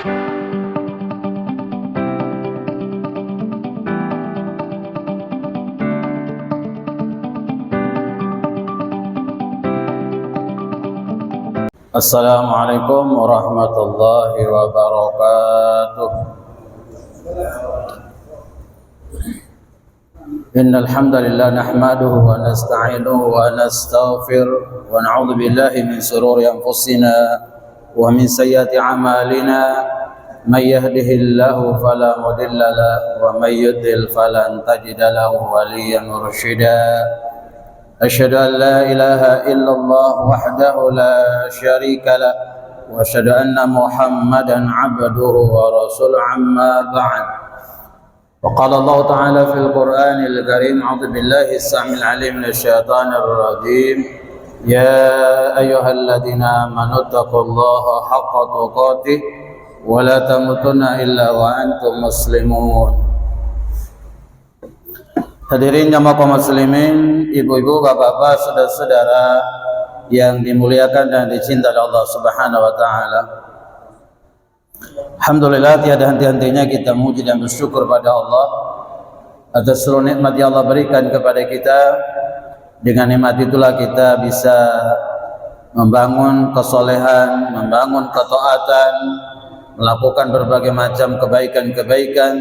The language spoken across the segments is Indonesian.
Assalamualaikum warahmatullahi wabarakatuh. Innal hamdalillah nahmaduhu wa nasta'inuhu wa nastaghfiruh wa na'udzu billahi min shururi anfusina wa min sayyiati a'malina. May yahdihillahu fala mudilla lahu wa may yudlil falan tajida lahu waliyyan mursyida. أشهد أن لا إله إلا الله وحده لا شريك له وأشهد أن محمدا عبده ورسوله عما بعد. وقال الله تعالى في القرآن الكريم أعوذ بالله السميع العليم من الشيطان الرجيم يا أيها الذين آمنوا اتقوا الله حق تقاته ولا تموتن إلا وأنتم مسلمون. Hadirin jamaah kaum muslimin, ibu-ibu, bapak-bapak, saudara-saudara yang dimuliakan dan dicintai oleh Allah Subhanahu wa taala. Alhamdulillah, tiada henti-hentinya kita memuji dan bersyukur pada Allah atas seluruh nikmat yang Allah berikan kepada kita. Dengan nikmat itulah kita bisa membangun kesolehan, membangun ketaatan, melakukan berbagai macam kebaikan-kebaikan,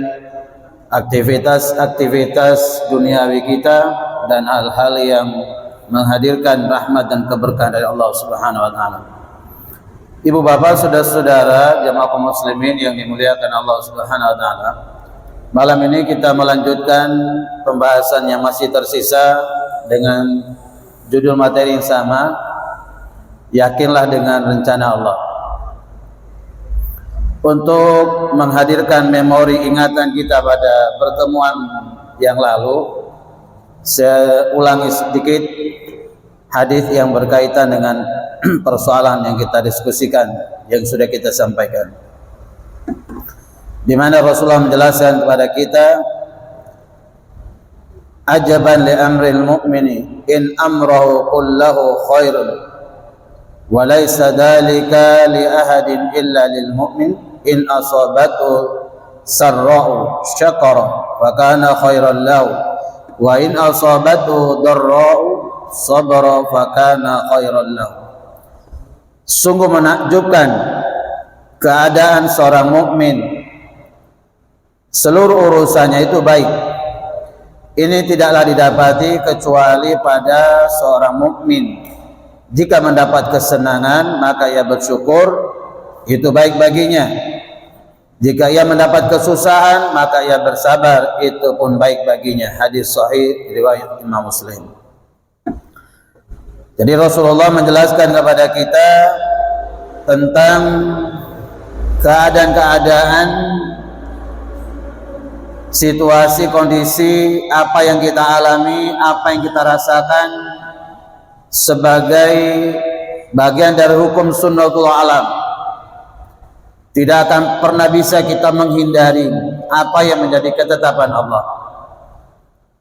aktivitas-aktivitas duniawi kita, dan hal-hal yang menghadirkan rahmat dan keberkahan dari Allah Subhanahu wa taala. Ibu bapak, saudara-saudara jamaah kaum muslimin yang dimuliakan Allah Subhanahu wa taala, malam ini kita melanjutkan pembahasan yang masih tersisa dengan judul materi yang sama, yakinlah dengan rencana Allah. Untuk menghadirkan memori ingatan kita pada pertemuan yang lalu, saya ulangi sedikit hadis yang berkaitan dengan persoalan yang kita diskusikan, yang sudah kita sampaikan, di mana Rasulullah menjelaskan kepada kita, ajaban li amril mu'mini in amrahu kullahu khairun wa laysa dhalika li ahadin illa lil mu'min in asabatu sarra'u syakara wa kana khairan lahu wa in asabatu darra'u sabara fa kana khairan lahu. Sungguh menakjubkan keadaan seorang mukmin, seluruh urusannya itu baik. Ini tidaklah didapati kecuali pada seorang mukmin. Jika mendapat kesenangan maka ia bersyukur, itu baik baginya. Jika ia mendapat kesusahan maka ia bersabar, itu pun baik baginya. Hadis sahih riwayat Imam Muslim. Jadi Rasulullah menjelaskan kepada kita tentang keadaan-keadaan, situasi, kondisi apa yang kita alami, apa yang kita rasakan sebagai bagian dari hukum sunnatul alam. Tidak akan pernah bisa kita menghindari apa yang menjadi ketetapan Allah,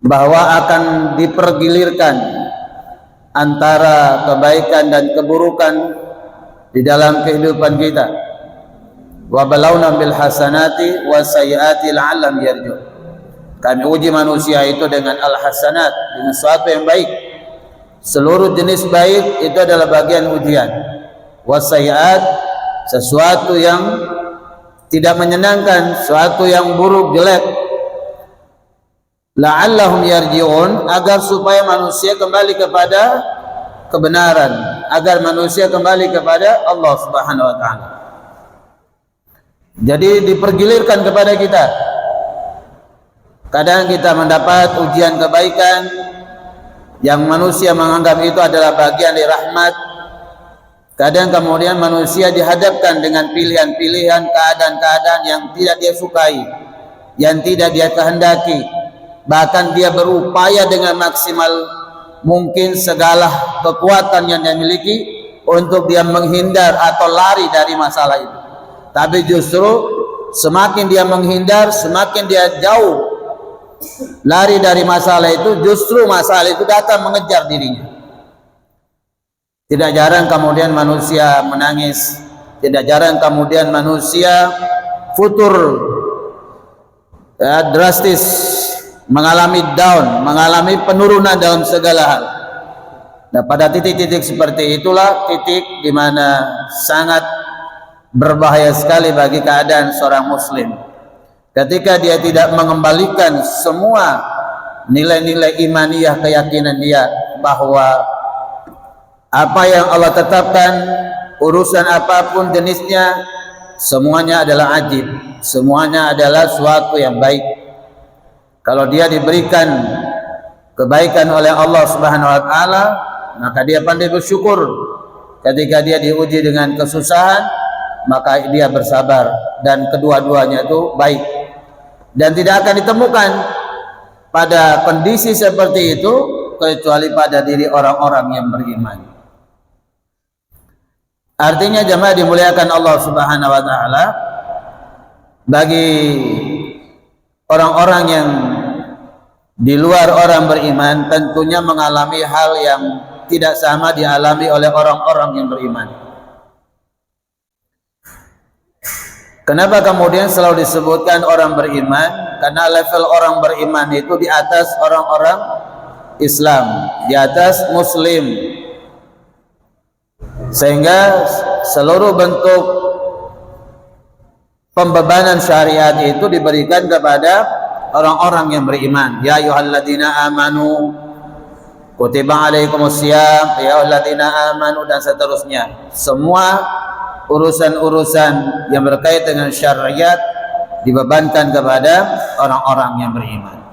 bahwa akan dipergilirkan antara kebaikan dan keburukan di dalam kehidupan kita. Wa balawna bil hasanati was sayyiati la'allam yarju. Kami uji manusia itu dengan al hasanat, dengan sesuatu yang baik. Seluruh jenis baik itu adalah bagian ujian. Was sayyiat, sesuatu yang tidak menyenangkan, sesuatu yang buruk, jelek. La'allahum yarji'un, agar supaya manusia kembali kepada kebenaran, agar manusia kembali kepada Allah Subhanahu wa taala. Jadi dipergilirkan kepada kita. Kadang kita mendapat ujian kebaikan yang manusia menganggap itu adalah bagian dari rahmat. Kadang kemudian manusia dihadapkan dengan pilihan-pilihan, keadaan-keadaan yang tidak dia sukai, yang tidak dia kehendaki. Bahkan dia berupaya dengan maksimal mungkin segala kekuatan yang dia miliki untuk dia menghindar atau lari dari masalah itu. Tapi justru semakin dia menghindar, semakin dia jauh lari dari masalah itu, justru masalah itu datang mengejar dirinya. Tidak jarang kemudian manusia menangis Tidak jarang kemudian manusia futur, drastis, mengalami down, mengalami penurunan dalam segala hal. Nah, pada titik-titik seperti itulah titik di mana sangat berbahaya sekali bagi keadaan seorang muslim. Ketika dia tidak mengembalikan semua nilai-nilai imaniyah, keyakinan dia bahwa apa yang Allah tetapkan, urusan apapun jenisnya, semuanya adalah ajib, semuanya adalah suatu yang baik. Kalau dia diberikan kebaikan oleh Allah Subhanahu wa taala, maka dia pandai bersyukur. Ketika dia diuji dengan kesusahan, maka dia bersabar, dan kedua-duanya itu baik. Dan tidak akan ditemukan pada kondisi seperti itu kecuali pada diri orang-orang yang beriman. Artinya jemaah dimuliakan Allah Subhanahu wa taala, bagi orang-orang yang di luar orang beriman tentunya mengalami hal yang tidak sama dialami oleh orang-orang yang beriman. Kenapa kemudian selalu disebutkan orang beriman? Karena level orang beriman itu di atas orang-orang Islam, di atas Muslim, sehingga seluruh bentuk pembebanan syariat itu diberikan kepada orang-orang yang beriman. Ya ayyuhalladzina amanu kutiba alaikumusiyam, ya ayyuhalladzina amanu, dan seterusnya. Semua urusan-urusan yang berkait dengan syariat dibebankan kepada orang-orang yang beriman.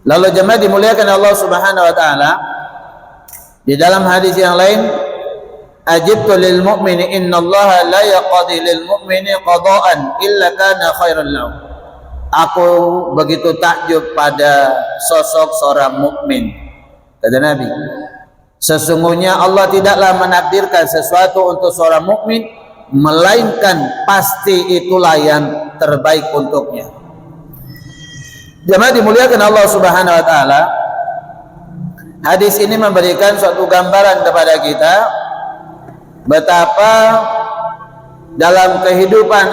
Lalu jemaah dimuliakan Allah Subhanahu wa taala, di dalam hadis yang lain, ajibtu lil mu'mini innallaha la yaqdi lil mu'mini qada'an illa kana khairan lahu. Aku begitu takjub pada sosok seorang mukmin, kata Nabi. Sesungguhnya Allah tidaklah menakdirkan sesuatu untuk seorang mukmin melainkan pasti itulah yang terbaik untuknya. Jemaah dimuliakan Allah Subhanahu wa taala, hadis ini memberikan suatu gambaran kepada kita betapa dalam kehidupan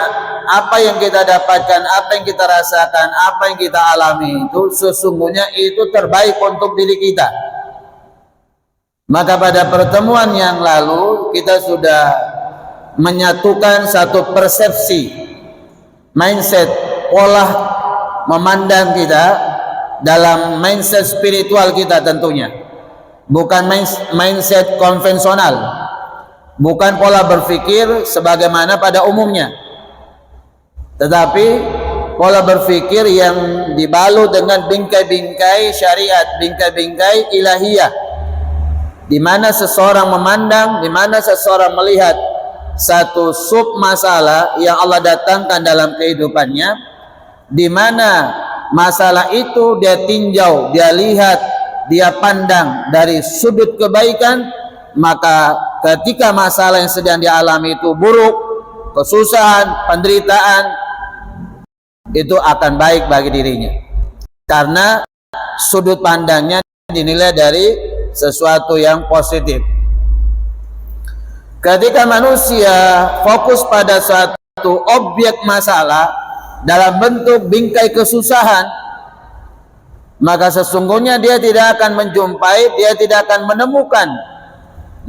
apa yang kita dapatkan, apa yang kita rasakan, apa yang kita alami itu sesungguhnya itu terbaik untuk diri kita. Maka pada pertemuan yang lalu kita sudah menyatukan satu persepsi, mindset, pola memandang kita dalam mindset spiritual kita tentunya. Bukan mindset konvensional, bukan pola berpikir sebagaimana pada umumnya, tetapi pola berpikir yang dibalut dengan bingkai-bingkai syariat, bingkai-bingkai ilahiyah, di mana seseorang memandang, di mana seseorang melihat satu sub masalah yang Allah datangkan dalam kehidupannya, di mana masalah itu dia tinjau, dia lihat, dia pandang dari sudut kebaikan, maka ketika masalah yang sedang dialami itu buruk, kesusahan, penderitaan, itu akan baik bagi dirinya, karena sudut pandangnya dinilai dari sesuatu yang positif. Ketika manusia fokus pada suatu objek masalah dalam bentuk bingkai kesusahan, maka sesungguhnya dia tidak akan menjumpai, dia tidak akan menemukan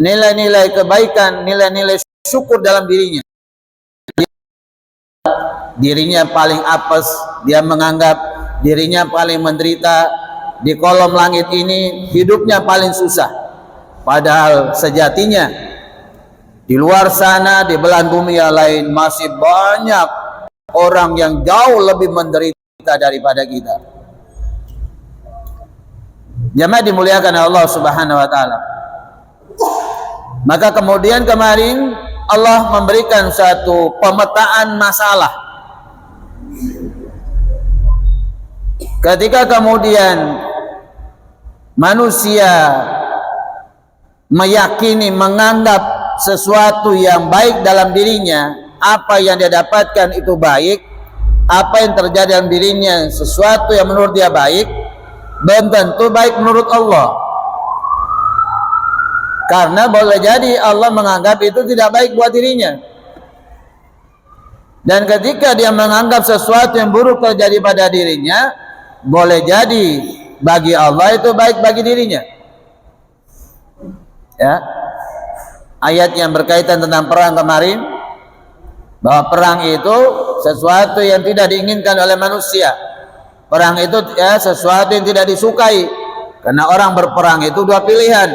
nilai-nilai kebaikan, nilai-nilai syukur dalam dirinya. Dirinya paling apes, dia menganggap dirinya paling menderita. Di kolom langit ini hidupnya paling susah, padahal sejatinya di luar sana, di belahan bumi yang lain masih banyak orang yang jauh lebih menderita daripada kita. Jemaah dimuliakan Allah Subhanahu wa taala. Maka kemudian kemarin Allah memberikan satu pemetaan masalah. Ketika kemudian manusia meyakini, menganggap sesuatu yang baik dalam dirinya, apa yang dia dapatkan itu baik, apa yang terjadi dalam dirinya sesuatu yang menurut dia baik, belum tentu baik menurut Allah. Karena boleh jadi Allah menganggap itu tidak baik buat dirinya. Dan ketika dia menganggap sesuatu yang buruk terjadi pada dirinya, boleh jadi bagi Allah itu baik bagi dirinya. Ya. Ayat yang berkaitan tentang perang kemarin, bahwa perang itu sesuatu yang tidak diinginkan oleh manusia. Perang itu ya sesuatu yang tidak disukai. Karena orang berperang itu dua pilihan.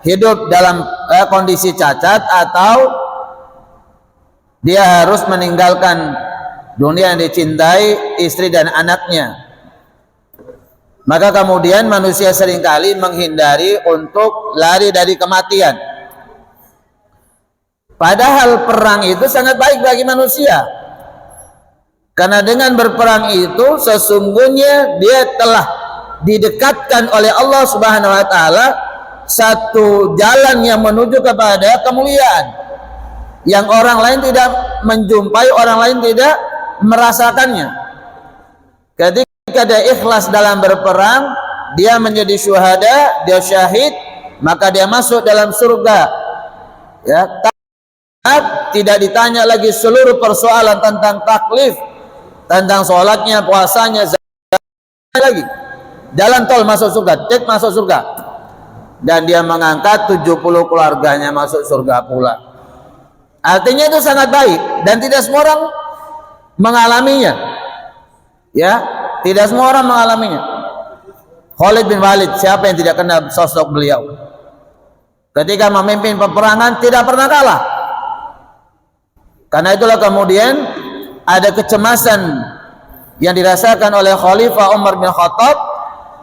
Hidup dalam kondisi cacat, atau dia harus meninggalkan dunia yang dicintai, istri dan anaknya. Maka kemudian manusia seringkali menghindari untuk lari dari kematian. Padahal perang itu sangat baik bagi manusia. Karena dengan berperang itu sesungguhnya dia telah didekatkan oleh Allah Subhanahu wa taala satu jalan yang menuju kepada kemuliaan, yang orang lain tidak menjumpai, orang lain tidak merasakannya. Ketika dia ikhlas dalam berperang, dia menjadi syuhada, dia syahid, maka dia masuk dalam surga. Ya, tidak ditanya lagi seluruh persoalan tentang taklif, tentang sholatnya, puasanya, zakatnya lagi. Jalan tol masuk surga, cek masuk surga. Dan dia mengangkat 70 keluarganya masuk surga pula. Artinya itu sangat baik, dan tidak semua orang mengalaminya. Ya, tidak semua orang mengalaminya. Khalid bin Walid, siapa yang tidak kenal sosok beliau? Ketika memimpin peperangan tidak pernah kalah. Karena itulah kemudian ada kecemasan yang dirasakan oleh Khalifah Umar bin Khattab,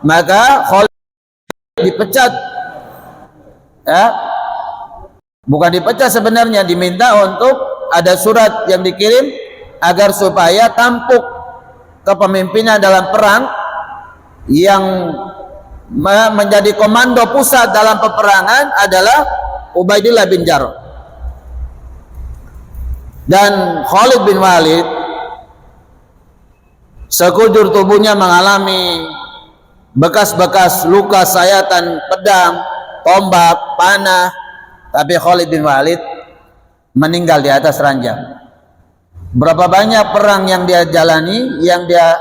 maka Khalid dipecat. Ya, bukan dipecat sebenarnya, diminta untuk ada surat yang dikirim agar supaya tampuk kepemimpinan dalam perang, yang menjadi komando pusat dalam peperangan adalah Ubaidillah bin Jarrah. Dan Khalid bin Walid sekujur tubuhnya mengalami bekas-bekas luka sayatan pedang, tombak, panah, tapi Khalid bin Walid meninggal di atas ranjang. Berapa banyak perang yang dia jalani, yang dia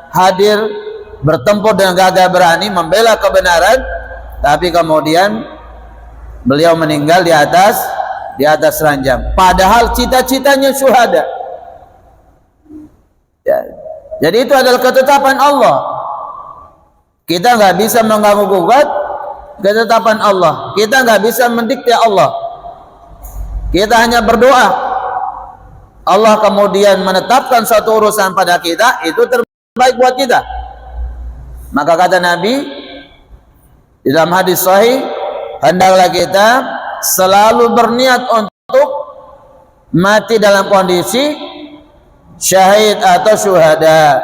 hadir, bertempur dengan gagah berani, membela kebenaran, tapi kemudian beliau meninggal di atas ranjang. Padahal cita-citanya syuhada. Ya. Jadi itu adalah ketetapan Allah. Kita nggak bisa mengganggu gugat ketetapan Allah. Kita nggak bisa mendikte Allah. Kita hanya berdoa. Allah kemudian menetapkan suatu urusan pada kita, itu terbaik buat kita. Maka kata Nabi di dalam hadis sahih, hendaklah kita selalu berniat untuk mati dalam kondisi syahid atau syuhada,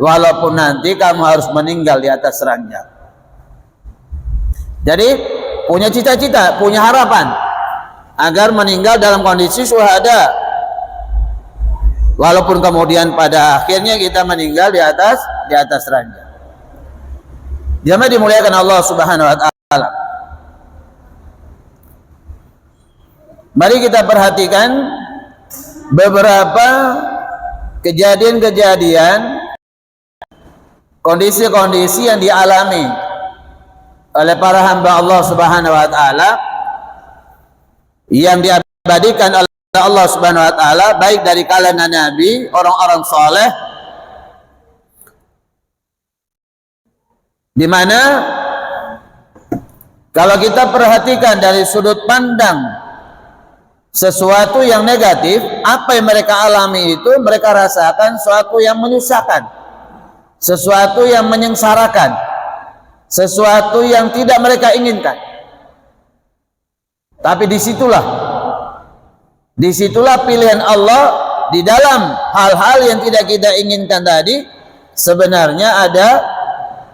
walaupun nanti kamu harus meninggal di atas ranjang. Jadi punya cita-cita, punya harapan agar meninggal dalam kondisi syuhada, walaupun kemudian pada akhirnya kita meninggal di atas ranjang. Jamaah dimuliakan Allah Subhanahu wa taala. Mari kita perhatikan beberapa kejadian-kejadian, kondisi-kondisi yang dialami oleh para hamba Allah Subhanahu wa taala, yang diabadikan oleh Allah Subhanahu wa taala, baik dari kalangan nabi, orang-orang saleh, di mana kalau kita perhatikan dari sudut pandang sesuatu yang negatif, apa yang mereka alami itu mereka rasakan sesuatu yang menyusahkan, sesuatu yang menyengsarakan, sesuatu yang tidak mereka inginkan. Tapi disitulah pilihan Allah di dalam hal-hal yang tidak kita inginkan tadi. Sebenarnya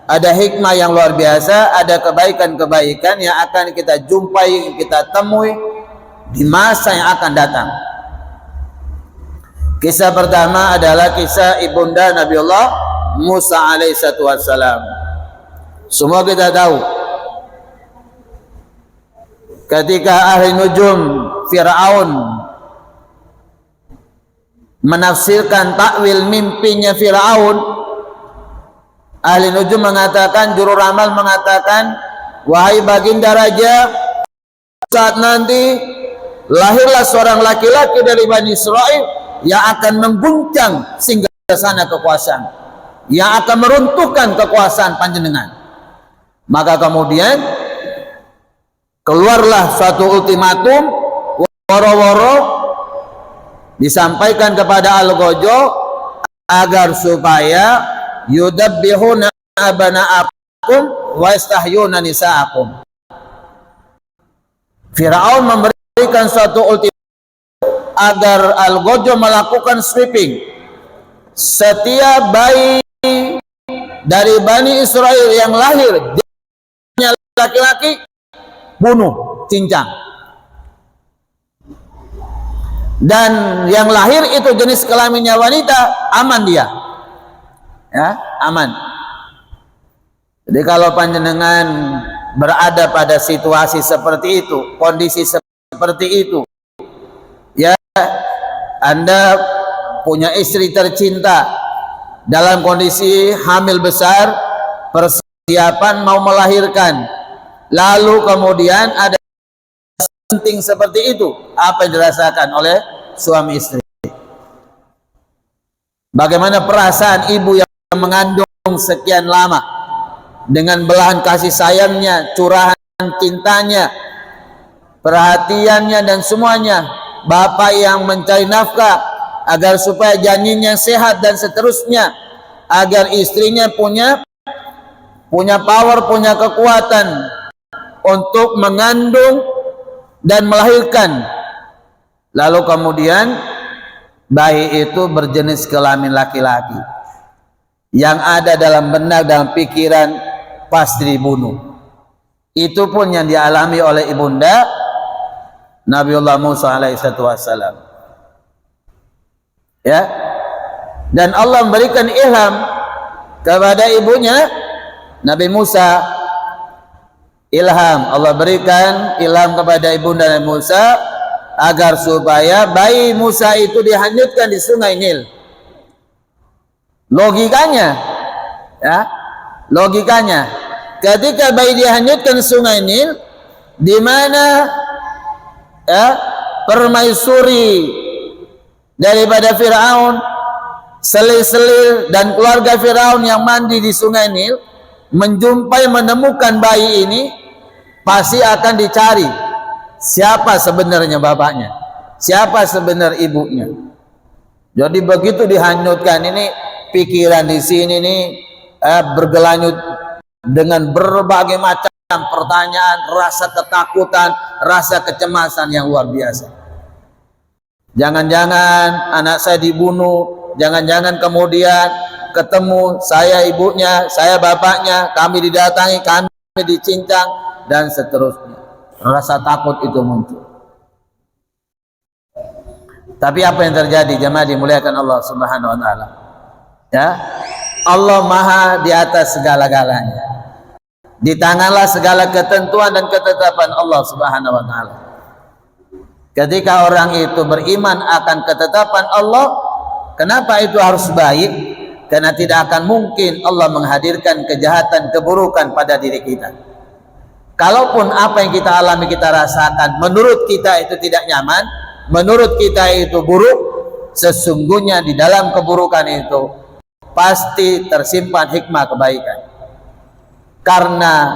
ada hikmah yang luar biasa, ada kebaikan-kebaikan yang akan kita jumpai, kita temui di masa yang akan datang. Kisah pertama adalah kisah ibunda Nabiullah Musa alaihissalam. Semua kita tahu ketika ahli nujum Fir'aun menafsirkan takwil mimpinya Fir'aun, ahli nujum mengatakan, juru ramal mengatakan, wahai baginda raja, saat nanti lahirlah seorang laki-laki dari Bani Israel yang akan mengguncang singgasana kekuasaan, yang akan meruntuhkan kekuasaan panjenengan. Maka kemudian keluarlah suatu ultimatum, woro-woro disampaikan kepada Al-Gojo agar supaya yudabbihuna abana'akum wa yastahyuna nisa'akum. Firaun memberikan suatu ultimatum agar Al-Gojo melakukan sweeping. Setiap bayi dari Bani Israel yang lahir laki-laki bunuh, cincang. Dan yang lahir itu jenis kelaminnya wanita, aman dia. Ya, aman. Jadi kalau panjenengan berada pada situasi seperti itu, kondisi seperti itu, ya, Anda punya istri tercinta dalam kondisi hamil besar, persiapan mau melahirkan, lalu kemudian ada penting seperti itu, apa yang dirasakan oleh suami istri? Bagaimana perasaan ibu yang mengandung sekian lama dengan belahan kasih sayangnya, curahan cintanya, perhatiannya dan semuanya, bapak yang mencari nafkah agar supaya janinnya sehat dan seterusnya, agar istrinya punya power, punya kekuatan untuk mengandung dan melahirkan. Lalu kemudian bayi itu berjenis kelamin laki-laki, yang ada dalam benak, dalam pikiran, pasti dibunuh. Itu pun yang dialami oleh ibunda Nabiullah Musa alaihissalam. Ya, dan Allah memberikan ilham kepada ibunya Nabi Musa. Ilham, Allah berikan ilham kepada ibunda Nabi Musa agar supaya bayi Musa itu dihanyutkan di sungai Nil. Logikanya, ya, logikanya, ketika bayi dihanyutkan di sungai Nil, di mana, ya, permaisuri daripada Firaun, selir-selir dan keluarga Firaun yang mandi di sungai Nil, menjumpai, menemukan bayi ini, pasti akan dicari siapa sebenarnya bapaknya, siapa sebenarnya ibunya. Jadi begitu dihanyutkan ini, pikiran di sini nih bergelanyut dengan berbagai macam pertanyaan, rasa ketakutan, rasa kecemasan yang luar biasa. Jangan-jangan anak saya dibunuh, jangan-jangan kemudian ketemu saya ibunya, saya bapaknya, kami didatangi, kami dicincang, dan seterusnya. Rasa takut itu muncul. Tapi apa yang terjadi, jemaah dimuliakan Allah Subhanahu wa taala? Ya, Allah Maha di atas segala-galanya. Di tanganlah segala ketentuan dan ketetapan Allah Subhanahu wa taala. Ketika orang itu beriman akan ketetapan Allah, kenapa itu harus baik? Karena tidak akan mungkin Allah menghadirkan kejahatan, keburukan pada diri kita. Kalaupun apa yang kita alami, kita rasakan, menurut kita itu tidak nyaman, menurut kita itu buruk, sesungguhnya di dalam keburukan itu pasti tersimpan hikmah kebaikan. Karena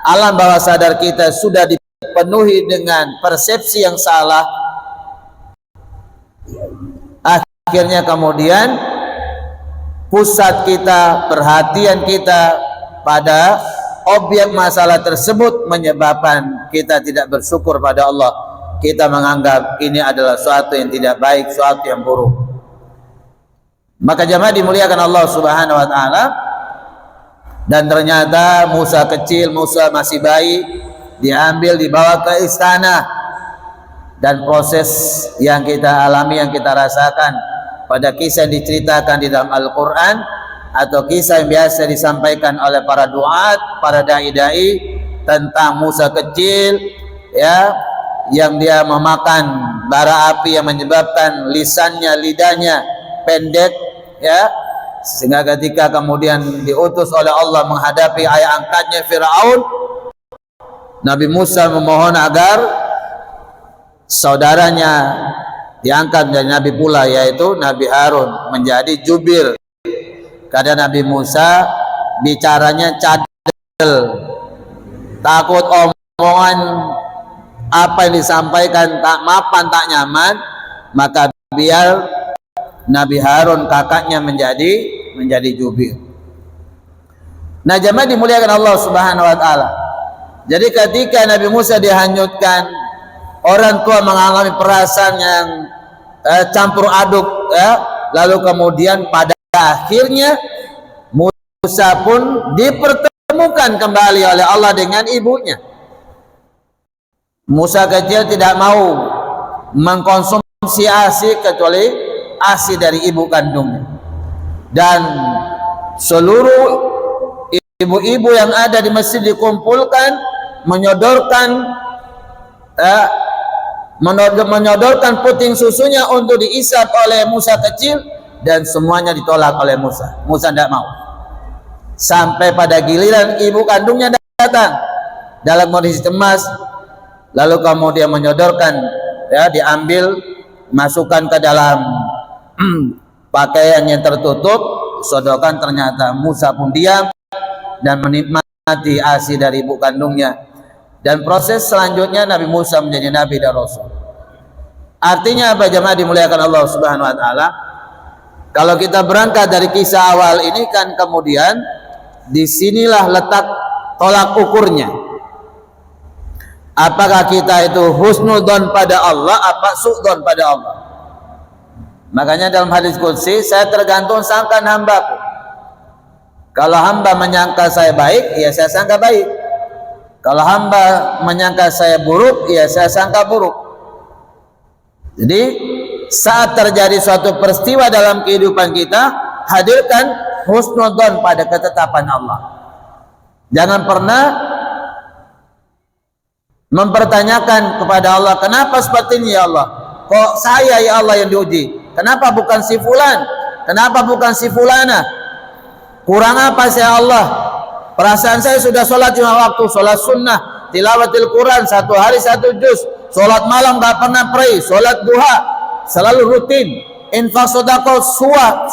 alam bawah sadar kita sudah dipenuhi dengan persepsi yang salah, akhirnya kemudian pusat kita, perhatian kita pada objek masalah tersebut menyebabkan kita tidak bersyukur pada Allah. Kita menganggap ini adalah suatu yang tidak baik, suatu yang buruk. Maka jemaah dimuliakan Allah Subhanahu wa taala, dan ternyata Musa kecil, Musa masih bayi, diambil, dibawa ke istana, dan proses yang kita alami, yang kita rasakan pada kisah yang diceritakan di dalam Al-Quran, atau kisah yang biasa disampaikan oleh para duat, para dai-dai, tentang Musa kecil, ya, yang dia memakan bara api yang menyebabkan lisannya, lidahnya pendek, ya, sehingga ketika kemudian diutus oleh Allah menghadapi ayah angkatnya Firaun, Nabi Musa memohon agar saudaranya diangkat menjadi nabi pula, yaitu Nabi Harun menjadi jubir. Karena Nabi Musa bicaranya cadel, takut omongan apa yang disampaikan tak mapan, tak nyaman, maka biar Nabi Harun kakaknya menjadi jubir. Nah, jemaah dimuliakan Allah Subhanahu wa taala. Jadi ketika Nabi Musa dihanyutkan, orang tua mengalami perasaan yang campur aduk, ya. Lalu kemudian pada akhirnya Musa pun dipertemukan kembali oleh Allah dengan ibunya. Musa kecil tidak mau mengkonsumsi ASI kecuali ASI dari ibu kandungnya. Dan seluruh ibu-ibu yang ada di masjid dikumpulkan menyodorkan puting susunya untuk diisap oleh Musa kecil, dan semuanya ditolak oleh Musa. Musa tidak mau. Sampai pada giliran ibu kandungnya datang dalam kondisi cemas, lalu kemudian menyodorkan, ya, diambil, masukkan ke dalam pakaian yang tertutup, sodorkan. Ternyata Musa pun diam dan menikmati ASI dari ibu kandungnya. Dan proses selanjutnya Nabi Musa menjadi nabi dan rasul. Artinya apa, jemaah dimuliakan Allah Subhanahu wa taala? Kalau kita berangkat dari kisah awal ini kan, kemudian disinilah letak tolak ukurnya. Apakah kita itu husnudzon pada Allah, apa suudzon pada Allah? Makanya dalam hadis qudsi, saya tergantung sangkaan hambaku. Kalau hamba menyangka saya baik, ya saya sangka baik. Kalau hamba menyangka saya buruk, ya saya sangka buruk. Jadi saat terjadi suatu peristiwa dalam kehidupan kita, hadirkan husnudzon pada ketetapan Allah. Jangan pernah mempertanyakan kepada Allah, kenapa seperti ini ya Allah? Kok saya ya Allah yang diuji? Kenapa bukan si fulan? Kenapa bukan si fulana? Kurang apa saya Allah? Perasaan saya sudah sholat 5 waktu, sholat sunnah, tilawatil Quran 1 hari 1 juz, sholat malam gak pernah pray, sholat duha selalu rutin, infak sedekah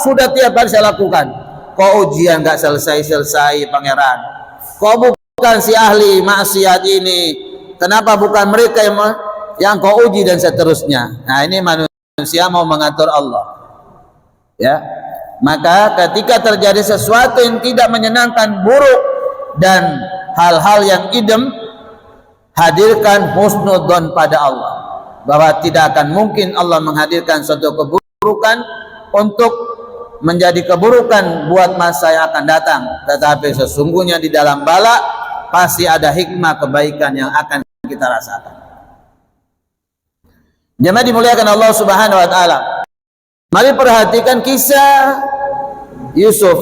sudah tiap hari saya lakukan. Kok ujian gak selesai-selesai pangeran? Kok bukan si ahli maksiat ini? Kenapa bukan mereka yang kau uji, dan seterusnya. Nah, ini manusia mau mengatur Allah, ya. Maka ketika terjadi sesuatu yang tidak menyenangkan, buruk, dan hal-hal yang idem, hadirkan husnudzon pada Allah, bahwa tidak akan mungkin Allah menghadirkan suatu keburukan untuk menjadi keburukan buat masa yang akan datang. Tetapi sesungguhnya di dalam bala pasti ada hikmah kebaikan yang akan kita rasakan. Jemaah dimuliakan Allah Subhanahu wa taala. Mari perhatikan kisah Yusuf,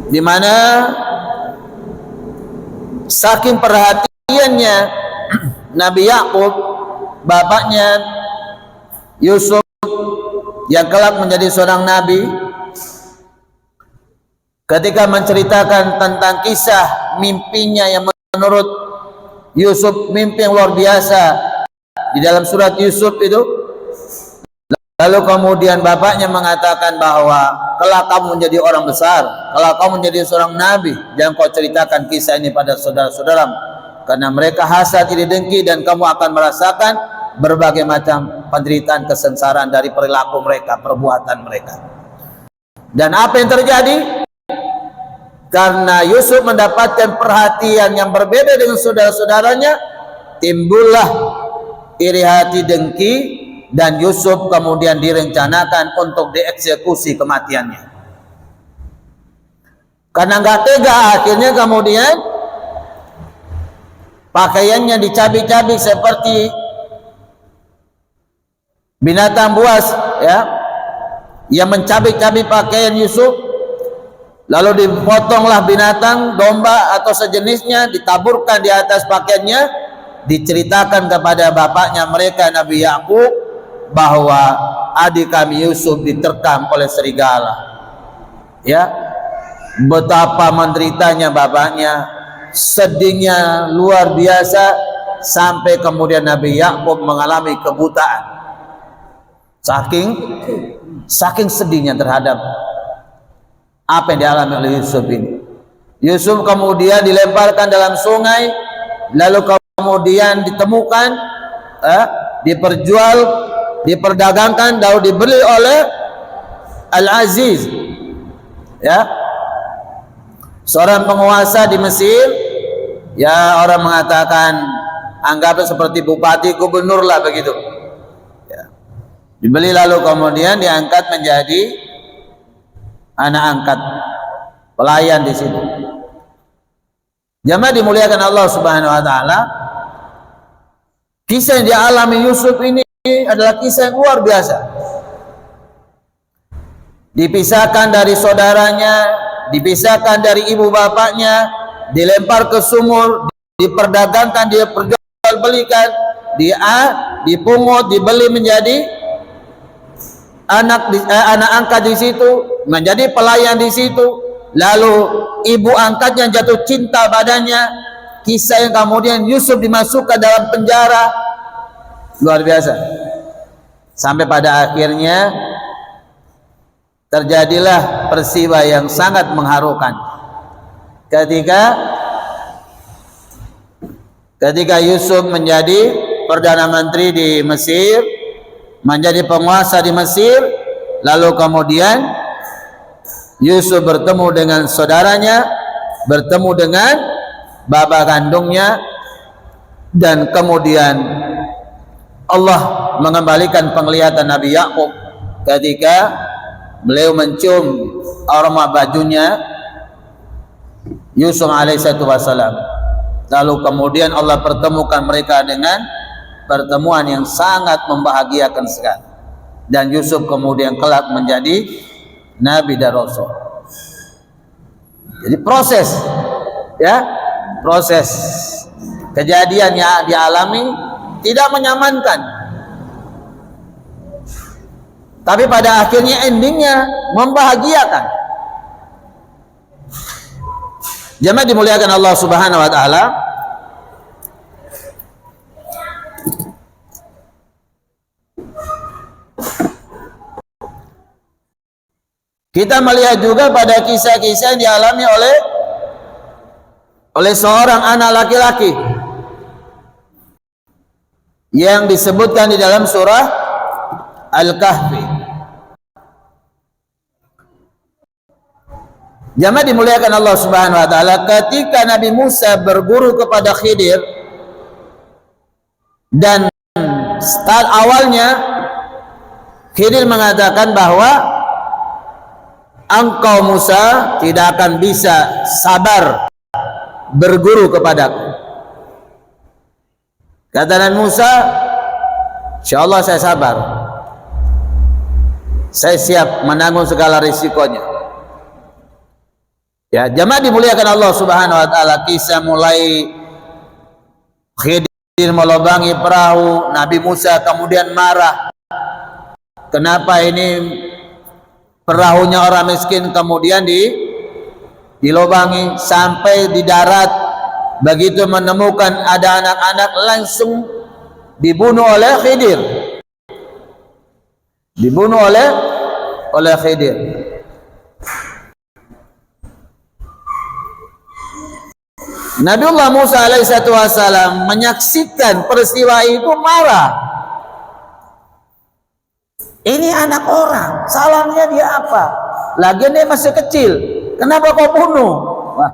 di mana saking perhatiannya Nabi Yakub, bapaknya Yusuf yang kelak menjadi seorang nabi, ketika menceritakan tentang kisah mimpinya yang menurut Yusuf mimpi yang luar biasa di dalam surat Yusuf itu, lalu kemudian bapaknya mengatakan bahwa kelak kamu menjadi orang besar, kelak kamu menjadi seorang nabi, jangan kau ceritakan kisah ini pada saudara-saudaramu, karena mereka hasad, iri, dengki, dan kamu akan merasakan berbagai macam penderitaan, kesengsaraan dari perilaku mereka, perbuatan mereka. Dan apa yang terjadi? Karena Yusuf mendapatkan perhatian yang berbeda dengan saudara-saudaranya, timbullah iri hati, dengki, dan Yusuf kemudian direncanakan untuk dieksekusi kematiannya. Karena nggak tega, akhirnya kemudian pakaiannya dicabik-cabik seperti binatang buas, ya, yang mencabik-cabik pakaian Yusuf. Lalu dipotonglah binatang, domba atau sejenisnya, ditaburkan di atas pakaiannya, diceritakan kepada bapaknya mereka Nabi Yakub bahwa adik kami Yusuf diterkam oleh serigala. Ya, betapa menderitanya bapaknya, sedihnya luar biasa, sampai kemudian Nabi Yakub mengalami kebutaan. Saking sedihnya terhadap apa yang dialami oleh Yusuf ini. Yusuf kemudian dilemparkan dalam sungai, lalu kemudian ditemukan, diperjual, diperdagangkan, lalu dibeli oleh Al-Aziz, ya, seorang penguasa di Mesir. Ya, orang mengatakan anggapnya seperti bupati, gubernur lah begitu. Ya. Dibeli lalu kemudian diangkat menjadi anak angkat, pelayan di situ. Jamaah dimuliakan Allah Subhanahu wa taala. Kisah yang dialami Yusuf ini adalah kisah yang luar biasa. Dipisahkan dari saudaranya, dipisahkan dari ibu bapaknya, dilempar ke sumur, diperdagangkan, dia perjualbelikan, dipungut, dibeli menjadi anak angkat di situ, menjadi pelayan di situ. Lalu ibu angkatnya jatuh cinta padanya. Kisah yang kemudian Yusuf dimasukkan dalam penjara, luar biasa. Sampai pada akhirnya terjadilah peristiwa yang sangat mengharukan ketika Yusuf menjadi perdana menteri di Mesir, menjadi penguasa di Mesir. Lalu kemudian Yusuf bertemu dengan saudaranya, bertemu dengan bapa kandungnya, dan kemudian Allah mengembalikan penglihatan Nabi Yakub ketika beliau mencium aroma bajunya Yusuf alaihissalam. Lalu kemudian Allah pertemukan mereka dengan pertemuan yang sangat membahagiakan sekali, dan Yusuf kemudian kelak menjadi Nabi dan Rasul. Jadi proses kejadian yang dialami tidak menyamankan, tapi pada akhirnya endingnya membahagiakan. Jamaah dimuliakan Allah Subhanahu wa taala. Kita melihat juga pada kisah-kisah yang dialami oleh seorang anak laki-laki yang disebutkan di dalam surah Al-Kahfi. Jamaah dimuliakan Allah Subhanahu wa taala, ketika Nabi Musa berguru kepada Khidir, dan start awalnya Khidir mengatakan bahwa engkau Musa tidak akan bisa sabar berguru kepadaku. Kata Nabi Musa, insyaallah saya sabar, saya siap menanggung segala risikonya. Ya, jamaah dimuliakan Allah Subhanahu wa taala, kisah mulai Khidir melubangi perahu, Nabi Musa kemudian marah. Kenapa ini perahunya orang miskin kemudian dilobangi, sampai di darat begitu menemukan ada anak-anak langsung dibunuh oleh Khidir. Dibunuh oleh Khidir. Nabiullah Musa alaihissalam menyaksikan peristiwa itu, marah. Ini anak orang, salahnya dia apa? Lagian dia masih kecil, kenapa kau bunuh? Wah.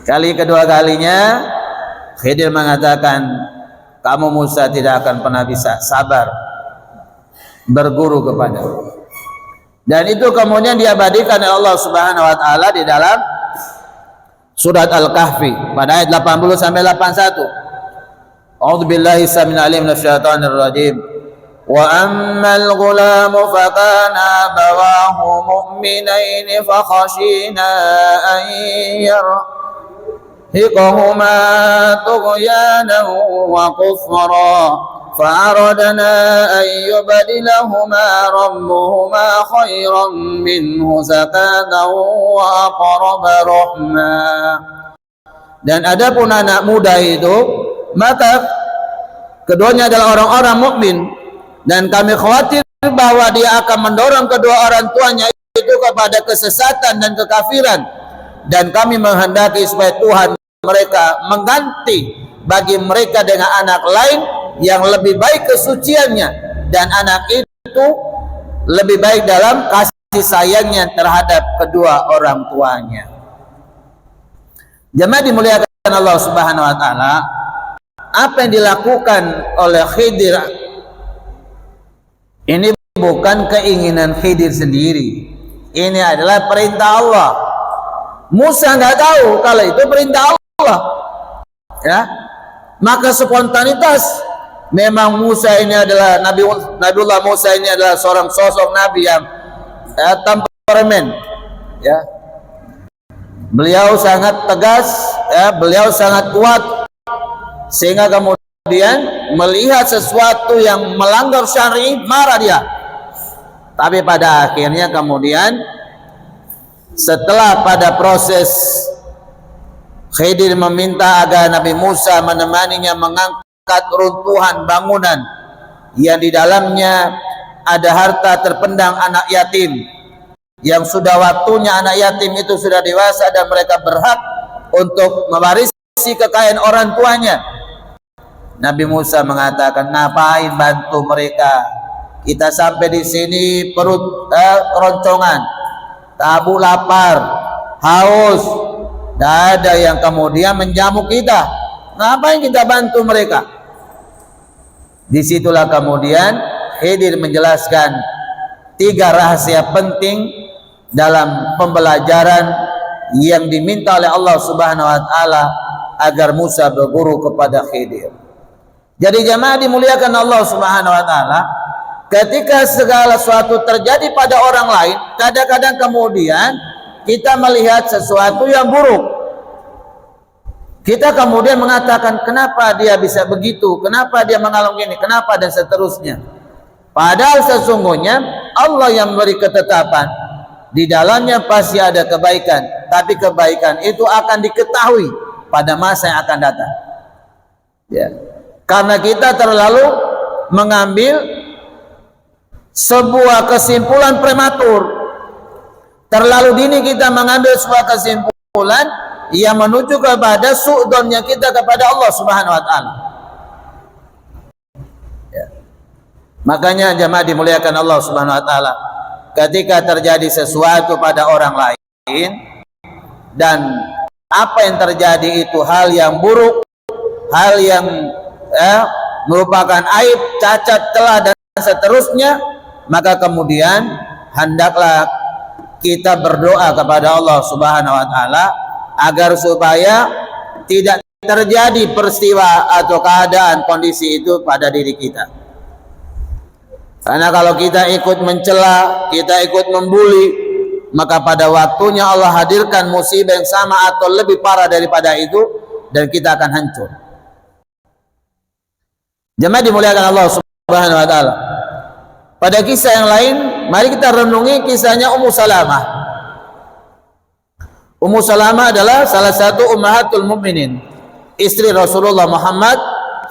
Kali kedua kalinya Khidir mengatakan, kamu Musa tidak akan pernah bisa sabar berguru kepadaku. Dan itu kemudian diabadikan oleh Allah Subhanahu wa taala di dalam surat Al-Kahfi pada ayat 80 sampai 81. A'udzubillahi samil alim minasyaitonir rajim. Wa ammal ghulamu fakana abawahu mu'minain fakhashina an hiqahuma tughyanan wa kufra فأردنا أن يبدلهما ربهما خيرا منه زكاة وأقرب رحما. Dan adapun anak muda itu, maka keduanya adalah orang-orang mukmin, dan kami khawatir bahwa dia akan mendorong kedua orang tuanya itu kepada kesesatan dan kekafiran, dan kami menghendaki supaya Tuhan mereka mengganti bagi mereka dengan anak lain yang lebih baik kesuciannya, dan anak itu lebih baik dalam kasih sayangnya terhadap kedua orang tuanya. Jemaah dimuliakan Allah Subhanahu wa taala, apa yang dilakukan oleh Khidir ini bukan keinginan Khidir sendiri. Ini adalah perintah Allah. Musa nggak tahu kalau itu perintah Allah. Ya. Maka spontanitas, memang Musa ini adalah Nabiullah Musa ini adalah seorang sosok nabi yang temperamen, ya. Beliau sangat tegas, ya, beliau sangat kuat, sehingga kemudian melihat sesuatu yang melanggar syar'i marah dia. Tapi pada akhirnya kemudian setelah pada proses Khidir meminta agar Nabi Musa menemaninya mengangkat runtuhan bangunan yang di dalamnya ada harta terpendam anak yatim, yang sudah waktunya anak yatim itu sudah dewasa dan mereka berhak untuk mewarisi kekayaan orang tuanya. Nabi Musa mengatakan, ngapain bantu mereka? Kita sampai di sini perut keroncongan, tabu lapar, haus. Tidak ada yang kemudian menjamu kita. Ngapain kita bantu mereka? Disitulah kemudian Khidir menjelaskan 3 rahasia penting dalam pembelajaran yang diminta oleh Allah Subhanahu wa taala agar Musa berguru kepada Khidir. Jadi jemaah dimuliakan Allah Subhanahu wa taala, ketika segala sesuatu terjadi pada orang lain, kadang-kadang kemudian kita melihat sesuatu yang buruk. Kita kemudian mengatakan, kenapa dia bisa begitu? Kenapa dia mengalami ini? Kenapa? Dan seterusnya. Padahal sesungguhnya Allah yang memberi ketetapan. Di dalamnya pasti ada kebaikan. Tapi kebaikan itu akan diketahui pada masa yang akan datang. Ya. Karena kita terlalu mengambil sebuah kesimpulan prematur. Terlalu dini kita mengambil sebuah kesimpulan yang menuju kepada su'donnya kita kepada Allah Subhanahu wa taala. Ya. Makanya jemaah dimuliakan Allah Subhanahu wa taala, ketika terjadi sesuatu pada orang lain dan apa yang terjadi itu hal yang buruk, hal yang merupakan aib, cacat, celah dan seterusnya, maka kemudian hendaklah kita berdoa kepada Allah Subhanahu wa taala agar supaya tidak terjadi peristiwa atau keadaan kondisi itu pada diri kita. Karena kalau kita ikut mencela, kita ikut membuli, maka pada waktunya Allah hadirkan musibah yang sama atau lebih parah daripada itu, dan kita akan hancur. Jemaah dimuliakan Allah Subhanahu wa taala. Pada kisah yang lain, mari kita renungi kisahnya Ummu Salamah. Ummu Salamah adalah salah satu ummahatul mukminin, istri Rasulullah Muhammad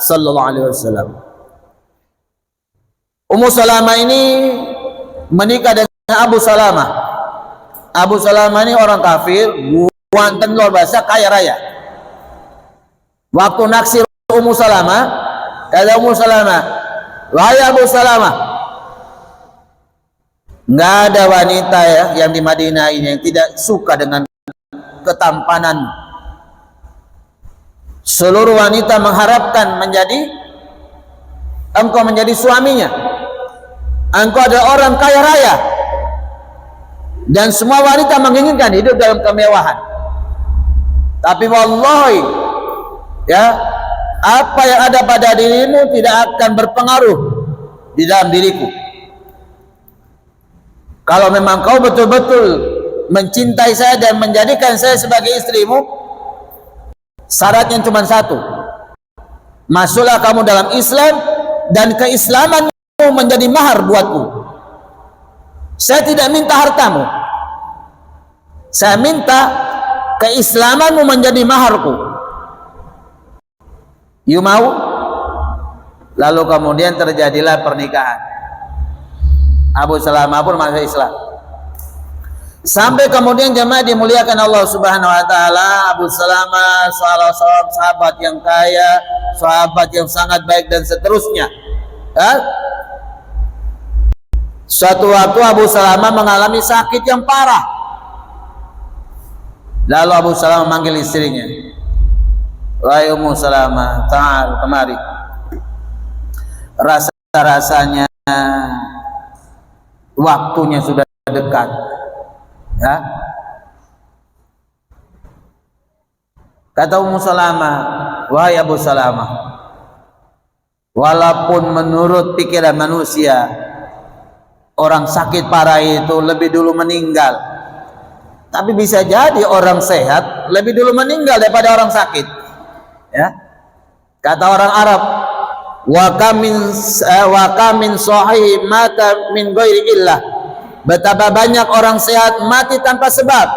sallallahu alaihi wasallam. Ummu Salamah ini menikah dengan Abu Salamah. Abu Salamah ini orang kafir, buanten luar biasa, kaya raya. Waktu naksir Ummu Salamah, kata Ummu Salamah, wahai Abu Salamah, nggak ada wanita ya yang di Madinah ini yang tidak suka dengan ketampanan. Seluruh wanita mengharapkan engkau menjadi suaminya. Engkau adalah orang kaya raya, dan semua wanita menginginkan hidup dalam kemewahan. Tapi wallahi, ya, apa yang ada pada dirimu tidak akan berpengaruh di dalam diriku. Kalau memang kau betul-betul mencintai saya dan menjadikan saya sebagai istrimu, Syaratnya cuma satu. Masuklah kamu dalam Islam dan keislamanmu menjadi mahar buatku. Saya tidak minta hartamu. Saya minta keislamanmu menjadi maharku. You mau? Lalu kemudian terjadilah pernikahan. Abu Salamah pun masuk Islam. Sampai kemudian jemaah dimuliakan Allah Subhanahu wa taala, Abu Salamah salah seorang sahabat yang kaya, sahabat yang sangat baik dan seterusnya. Ya? Suatu waktu Abu Salamah mengalami sakit yang parah. Lalu Abu Salamah memanggil istrinya. Wahai Ummu Salamah, ta'al kemari. Rasa-rasanya waktunya sudah dekat. Ya. Kata Ummu Salamah, wahai Abu Salamah, walaupun menurut pikiran manusia orang sakit parah itu lebih dulu meninggal, tapi bisa jadi orang sehat lebih dulu meninggal daripada orang sakit. Ya. Kata orang Arab, wa kam min sahih mata min ghairi illah. Betapa banyak orang sehat mati tanpa sebab.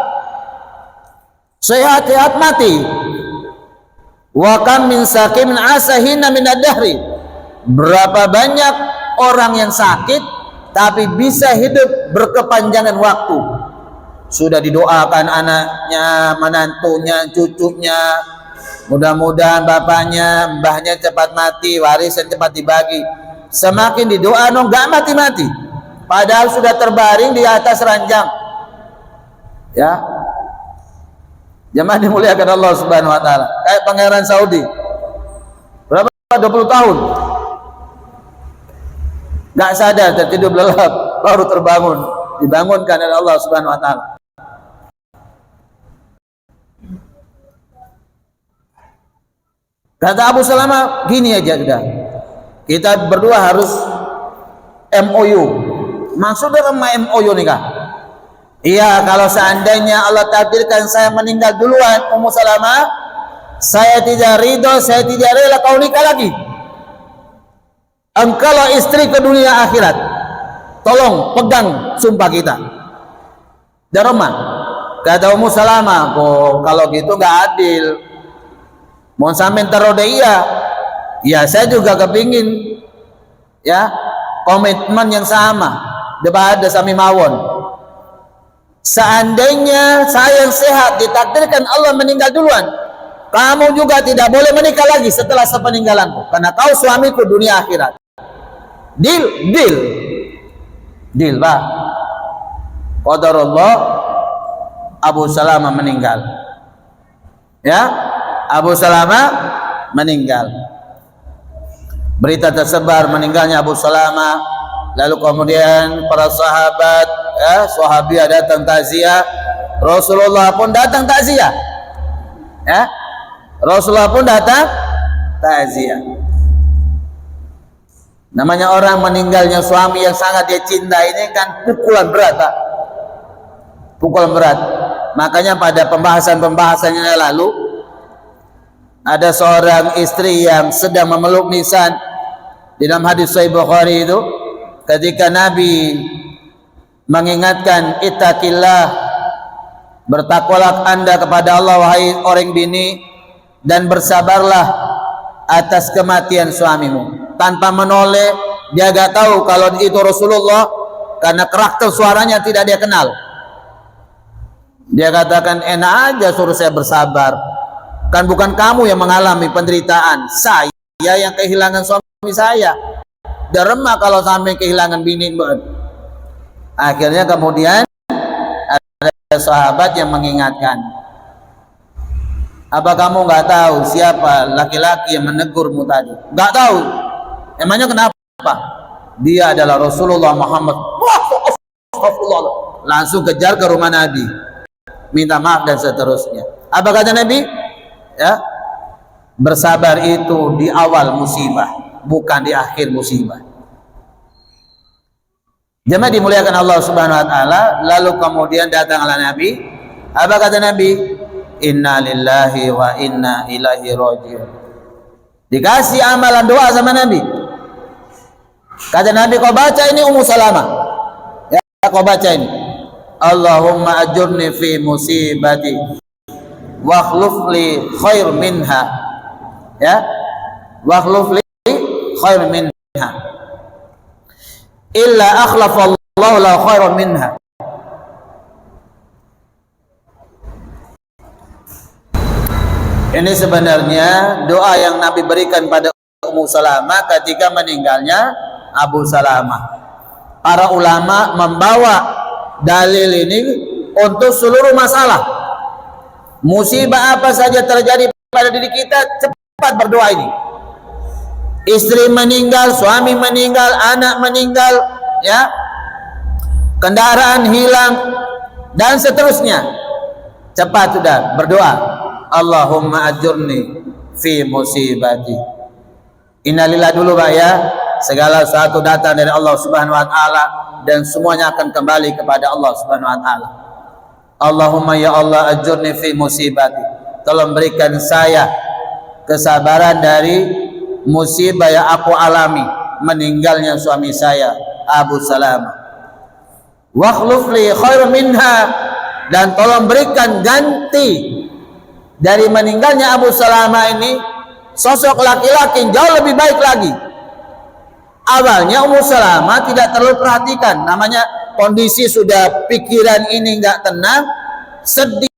Sehat-sehat mati. Wa kam min saqimin asahina min ad-dahri. Berapa banyak orang yang sakit tapi bisa hidup berkepanjangan waktu. Sudah didoakan anaknya, menantunya, cucunya, mudah-mudahan bapaknya, mbahnya cepat mati, warisan cepat dibagi. Semakin didoa enggak mati-mati. Padahal sudah terbaring di atas ranjang. Ya. Jemaah dimuliakan Allah Subhanahu wa taala. Kayak pangeran Saudi. Berapa? 20 tahun. Enggak sadar, tertidur lelap, baru terbangun, dibangunkan oleh Allah Subhanahu wa taala. Kata Abu Salamah, gini aja sudah. Kita berdua harus MOU. Maksudnya MOU nikah? Iya, kalau seandainya Allah takdirkan saya meninggal duluan, Ummu Salamah, saya tidak ridho, saya tidak rela kau nikah lagi. Engkaulah istri ke dunia akhirat. Tolong pegang sumpah kita. Daroma. Kata Ummu Salamah, oh, kalau gitu nggak adil. Mau sampein terode iya, saya juga kepingin ya komitmen yang sama. Debat ada sami mawon. Seandainya saya yang sehat ditakdirkan Allah meninggal duluan, kamu juga tidak boleh menikah lagi setelah sepeninggalanku, karena kau suamiku dunia akhirat. Deal, Pak. Qadarullah, Abu Salamah meninggal. Ya, Abu Salamah meninggal. Berita tersebar meninggalnya Abu Salamah. Lalu kemudian para sahabat, sahabiah datang takziah, Rasulullah pun datang takziah. Ya, Rasulullah pun datang takziah. Namanya orang meninggalnya suami yang sangat dia cinta ini kan pukulan berat, Pak. Pukulan berat. Makanya pada pembahasan-pembahasan yang lalu ada seorang istri yang sedang memeluk nisan di dalam hadis Sahih Bukhari itu. Ketika Nabi mengingatkan, ittaqillah, bertakwalah anda kepada Allah wahai orang bini, dan bersabarlah atas kematian suamimu. Tanpa menoleh, dia gak tahu kalau itu Rasulullah, karena karakter suaranya tidak dia kenal. Dia katakan, enak aja suruh saya bersabar, kan bukan kamu yang mengalami penderitaan, saya yang kehilangan suami saya. Derma kalau sampai kehilangan bini. Akhirnya kemudian ada sahabat yang mengingatkan, apa kamu nggak tahu siapa laki-laki yang menegurmu tadi? Nggak tahu. Emangnya kenapa? Dia adalah Rasulullah Muhammad. Langsung kejar ke rumah Nabi, minta maaf dan seterusnya. Apa kata Nabi? Ya, bersabar itu di awal musibah, bukan di akhir musibah. Jemaah dimuliakan Allah Subhanahu wa taala. Lalu kemudian datanglah Nabi. Apa kata Nabi? inna lillahi wa inna ilaihi rajiun. Dikasih amalan doa sama Nabi. Kata Nabi, kau baca ini Ummu Salamah. Ya, kau baca ini. Allahumma ajurni fi musibati wa akhluf li khair minha. Ya. Wa akhluf li khair minha. Illa akhlafallahu la khairan minha. Ini sebenarnya doa yang Nabi berikan pada Ummu Salamah ketika meninggalnya Abu Salamah. Para ulama membawa dalil ini untuk seluruh masalah. Musibah apa saja terjadi pada diri kita, cepat berdoa ini. Istri meninggal, suami meninggal, anak meninggal, ya, kendaraan hilang, dan seterusnya. Cepat sudah berdoa. Allahumma ajurni fi musibati. Innalillah dulu Pak ya. Segala sesuatu datang dari Allah Subhanahu wa taala dan semuanya akan kembali kepada Allah Subhanahu wa taala. Allahumma ya Allah ajurni fi musibati. Tolong berikan saya kesabaran dari musibah yang aku alami, meninggalnya suami saya Abu Salamah. Wa akhluf li khair minha, dan tolong berikan ganti dari meninggalnya Abu Salamah ini sosok laki-laki yang jauh lebih baik lagi. Awalnya Ummu Salamah tidak terlalu perhatikan, namanya kondisi sudah pikiran ini nggak tenang, sedihnya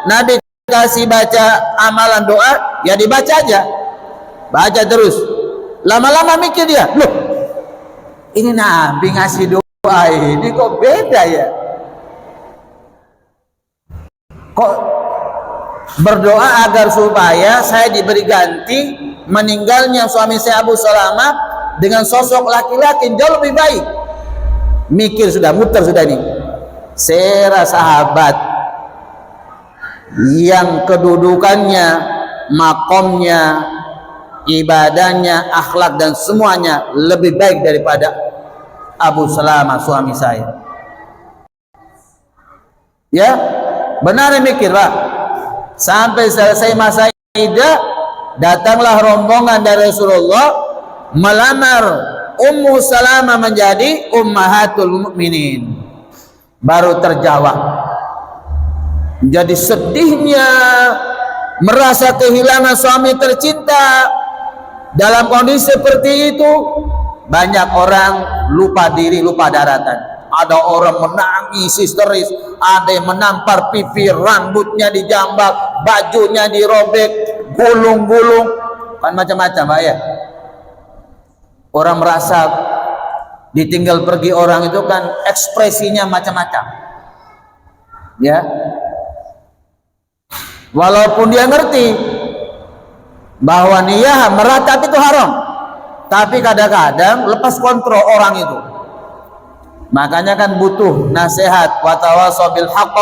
Nabi kasih baca amalan doa, ya dibaca aja, baca terus. Lama-lama mikir dia, loh ini Nabi ngasih doa ini kok beda ya, kok berdoa agar supaya saya diberi ganti meninggalnya suami saya Abu Salamah dengan sosok laki-laki jauh lebih baik. Mikir sudah, muter sudah nih. Sera sahabat yang kedudukannya, makomnya, ibadahnya, akhlak dan semuanya lebih baik daripada Abu Salamah suami saya. Ya, benar mikir Pak. Sampai selesai masa iddah, datanglah rombongan dari Rasulullah melamar Ummu Salamah menjadi Ummahatul Mukminin. Baru terjawab. Jadi sedihnya merasa kehilangan suami tercinta. Dalam kondisi seperti itu, banyak orang lupa diri, lupa daratan. Ada orang menangis histeris, ada yang menampar pipi, rambutnya dijambak, bajunya dirobek, gulung-gulung, kan macam-macam Pak ya. Orang merasa ditinggal pergi orang itu kan ekspresinya macam-macam. Ya. Walaupun dia ngerti bahwa niyah meratap itu haram, tapi kadang-kadang lepas kontrol orang itu. Makanya kan butuh nasihat, wa tawasaw bil haqq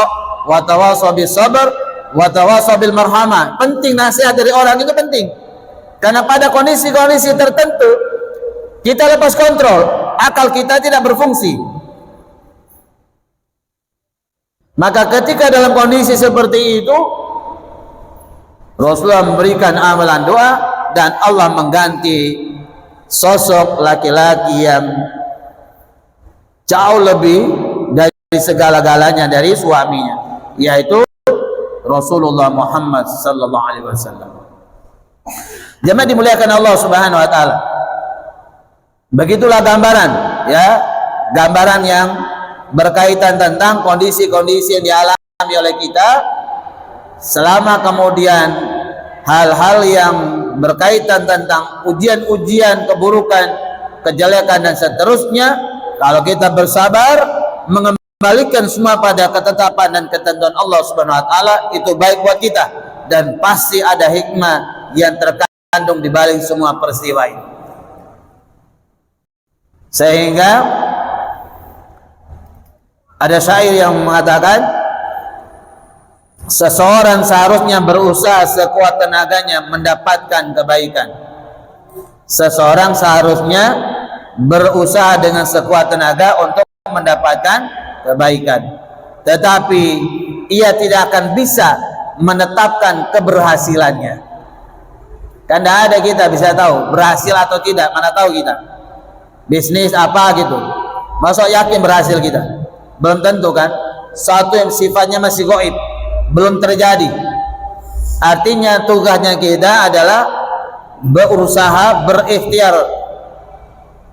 wa tawasaw bis sabr wa tawasaw bil marhamah. Penting nasihat dari orang itu penting. Karena pada kondisi-kondisi tertentu kita lepas kontrol, akal kita tidak berfungsi. Maka ketika dalam kondisi seperti itu, Rasulullah memberikan amalan doa dan Allah mengganti sosok laki-laki yang jauh lebih dari segala-galanya dari suaminya, yaitu Rasulullah Muhammad sallallahu alaihi wasallam. Jemaah dimuliakan Allah Subhanahu wa taala. Begitulah gambaran, ya, gambaran yang berkaitan tentang kondisi-kondisi yang dialami oleh kita, selama kemudian hal-hal yang berkaitan tentang ujian-ujian, keburukan, kejelekan dan seterusnya. Kalau kita bersabar mengembalikan semua pada ketetapan dan ketentuan Allah Subhanahu wa taala, itu baik buat kita dan pasti ada hikmah yang terkandung di balik semua peristiwa ini. Sehingga ada syair yang mengatakan, seseorang seharusnya berusaha sekuat tenaganya mendapatkan kebaikan. Seseorang seharusnya berusaha dengan sekuat tenaga untuk mendapatkan kebaikan. Tetapi ia tidak akan bisa menetapkan keberhasilannya. Kan tidak ada kita bisa tahu berhasil atau tidak, mana tahu kita bisnis apa gitu, masa yakin berhasil kita? Belum tentu kan. Satu yang sifatnya masih gaib, belum terjadi. Artinya tugasnya kita adalah berusaha, berikhtiar.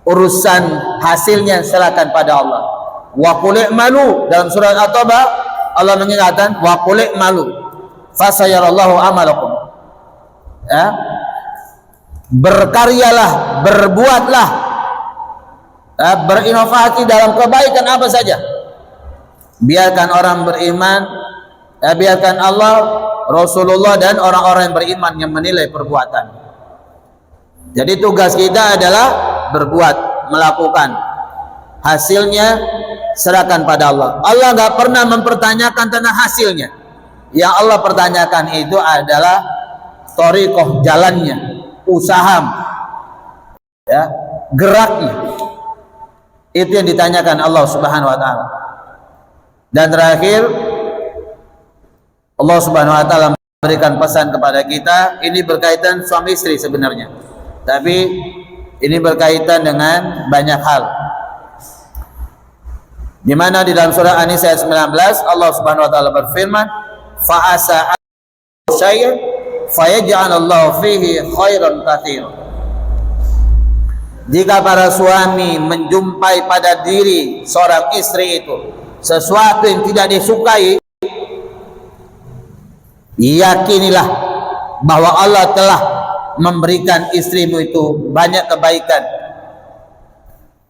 Urusan hasilnya serahkan pada Allah. Wa qul i'malu, dalam surat At-Taubah Allah mengingatkan wa qul i'malu fasayarallahu amalakum. Ya. Berkaryalah, berbuatlah, berinovasi dalam kebaikan apa saja. Biarkan orang beriman, biarkan Allah, Rasulullah dan orang-orang yang beriman yang menilai perbuatan. Jadi tugas kita adalah berbuat, melakukan. Hasilnya serahkan pada Allah. Allah nggak pernah mempertanyakan tentang hasilnya. Yang Allah pertanyakan itu adalah thoriqoh, jalannya, usaha, ya, geraknya. Itu yang ditanyakan Allah Subhanahu wa taala. Dan terakhir, Allah Subhanahu wa taala memberikan pesan kepada kita. Ini berkaitan suami istri sebenarnya, tapi ini berkaitan dengan banyak hal. Di mana di dalam surah An-Nisa ayat 19 Allah Subhanahu wa taala berfirman, fa asa syai'an fayaj'alallahu fihi khairan katsiran. Jika para suami menjumpai pada diri seorang istri itu sesuatu yang tidak disukai, yakinilah bahwa Allah telah memberikan istrimu itu banyak kebaikan.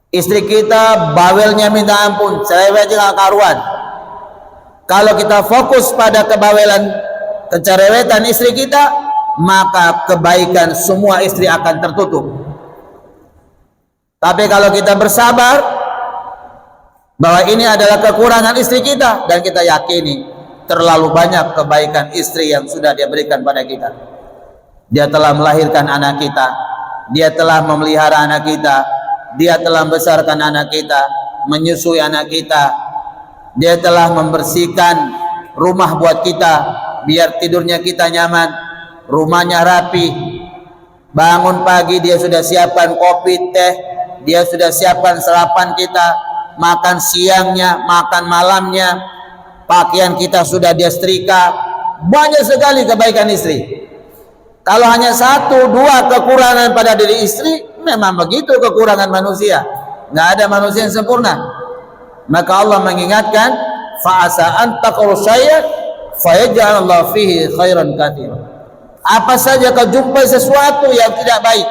Istri kita bawelnya minta ampun, cerewet juga karuan. Kalau kita fokus pada kebawelan, kecerewetan istri kita, maka kebaikan semua istri akan tertutup. Tapi kalau kita bersabar bahwa ini adalah kekurangan istri kita, dan kita yakini terlalu banyak kebaikan istri yang sudah dia berikan pada kita. Dia telah melahirkan anak kita, dia telah memelihara anak kita, dia telah membesarkan anak kita, menyusui anak kita, dia telah membersihkan rumah buat kita biar tidurnya kita nyaman, rumahnya rapi. Bangun pagi dia sudah siapkan kopi, teh, dia sudah siapkan sarapan kita, makan siangnya, makan malamnya, pakaian kita sudah dia setrika. Banyak sekali kebaikan istri. Kalau hanya satu dua kekurangan pada diri istri, memang begitu kekurangan manusia. Nggak ada manusia yang sempurna. Maka Allah mengingatkan, fa asa an taqru syai'an fayaj'alallahu fihi khairan katsiran. Apa saja kau jumpai sesuatu yang tidak baik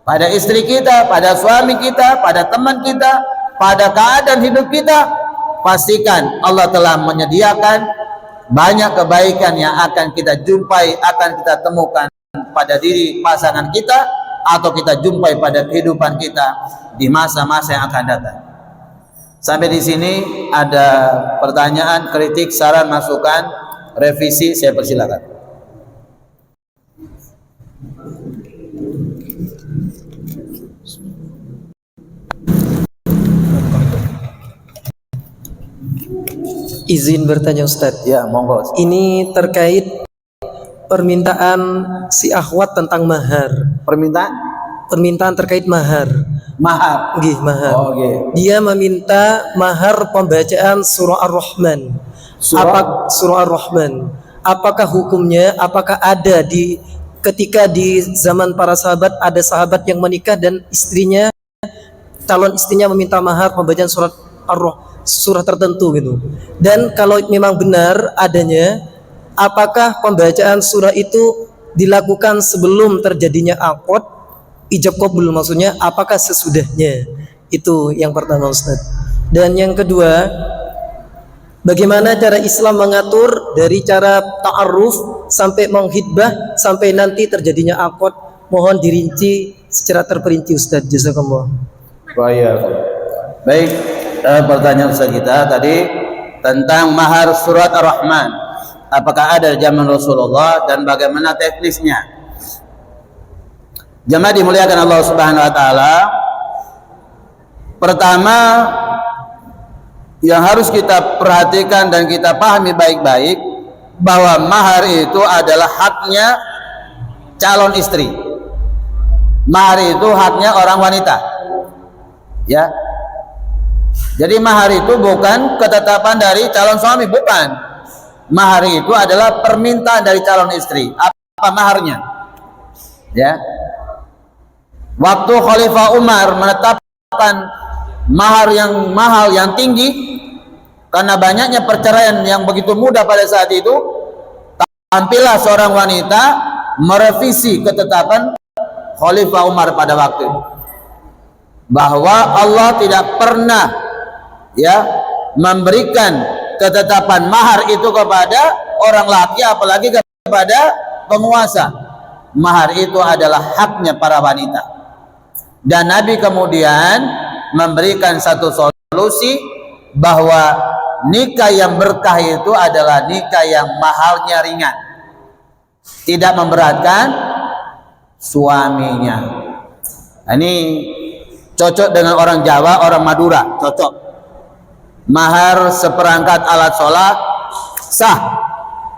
pada istri kita, pada suami kita, pada teman kita, pada keadaan hidup kita, pastikan Allah telah menyediakan banyak kebaikan yang akan kita jumpai, akan kita temukan pada diri pasangan kita, atau kita jumpai pada kehidupan kita di masa-masa yang akan datang. Sampai di sini ada pertanyaan, kritik, saran, masukan, revisi, saya persilakan. Izin bertanya Ustadz. Ya, monggo. Ini terkait permintaan si akhwat tentang mahar. Permintaan terkait mahar. Mahar. Nggih, mahar. Oh, okay. Dia meminta mahar pembacaan surah Ar-Rahman. Surah Ar-Rahman. Apakah hukumnya? Apakah ada ketika di zaman para sahabat ada sahabat yang menikah dan calon istrinya meminta mahar pembacaan surah tertentu gitu. Dan kalau memang benar adanya, apakah pembacaan surah itu dilakukan sebelum terjadinya akad, ijab qabul maksudnya, apakah sesudahnya? Itu yang pertama Ustaz. Dan yang kedua, bagaimana cara Islam mengatur dari cara ta'aruf sampai menghitbah sampai nanti terjadinya akad? Mohon dirinci secara terperinci Ustaz. Jazakallah. Baik, pertanyaan Ustaz kita tadi tentang mahar surat Ar-Rahman. Apakah ada zaman Rasulullah dan bagaimana teknisnya? Jemaah dimuliakan Allah Subhanahu wa taala. Pertama, yang harus kita perhatikan dan kita pahami baik-baik, bahwa mahar itu adalah haknya calon istri. Mahar itu haknya orang wanita, ya. Jadi mahar itu bukan ketetapan dari calon suami, bukan. Mahar itu adalah permintaan dari calon istri. Apa maharnya? Ya. Waktu Khalifah Umar menetapkan mahar yang mahal, yang tinggi, karena banyaknya perceraian yang begitu mudah pada saat itu, tampillah seorang wanita merevisi ketetapan Khalifah Umar pada waktu itu, bahwa Allah tidak pernah, ya, memberikan ketetapan mahar itu kepada orang laki, apalagi kepada penguasa. Mahar itu adalah haknya para wanita. Dan Nabi kemudian memberikan satu solusi, bahwa nikah yang berkah itu adalah nikah yang mahalnya ringan, tidak memberatkan suaminya. Ini cocok dengan orang Jawa, orang Madura, cocok. Mahar seperangkat alat sholat sah,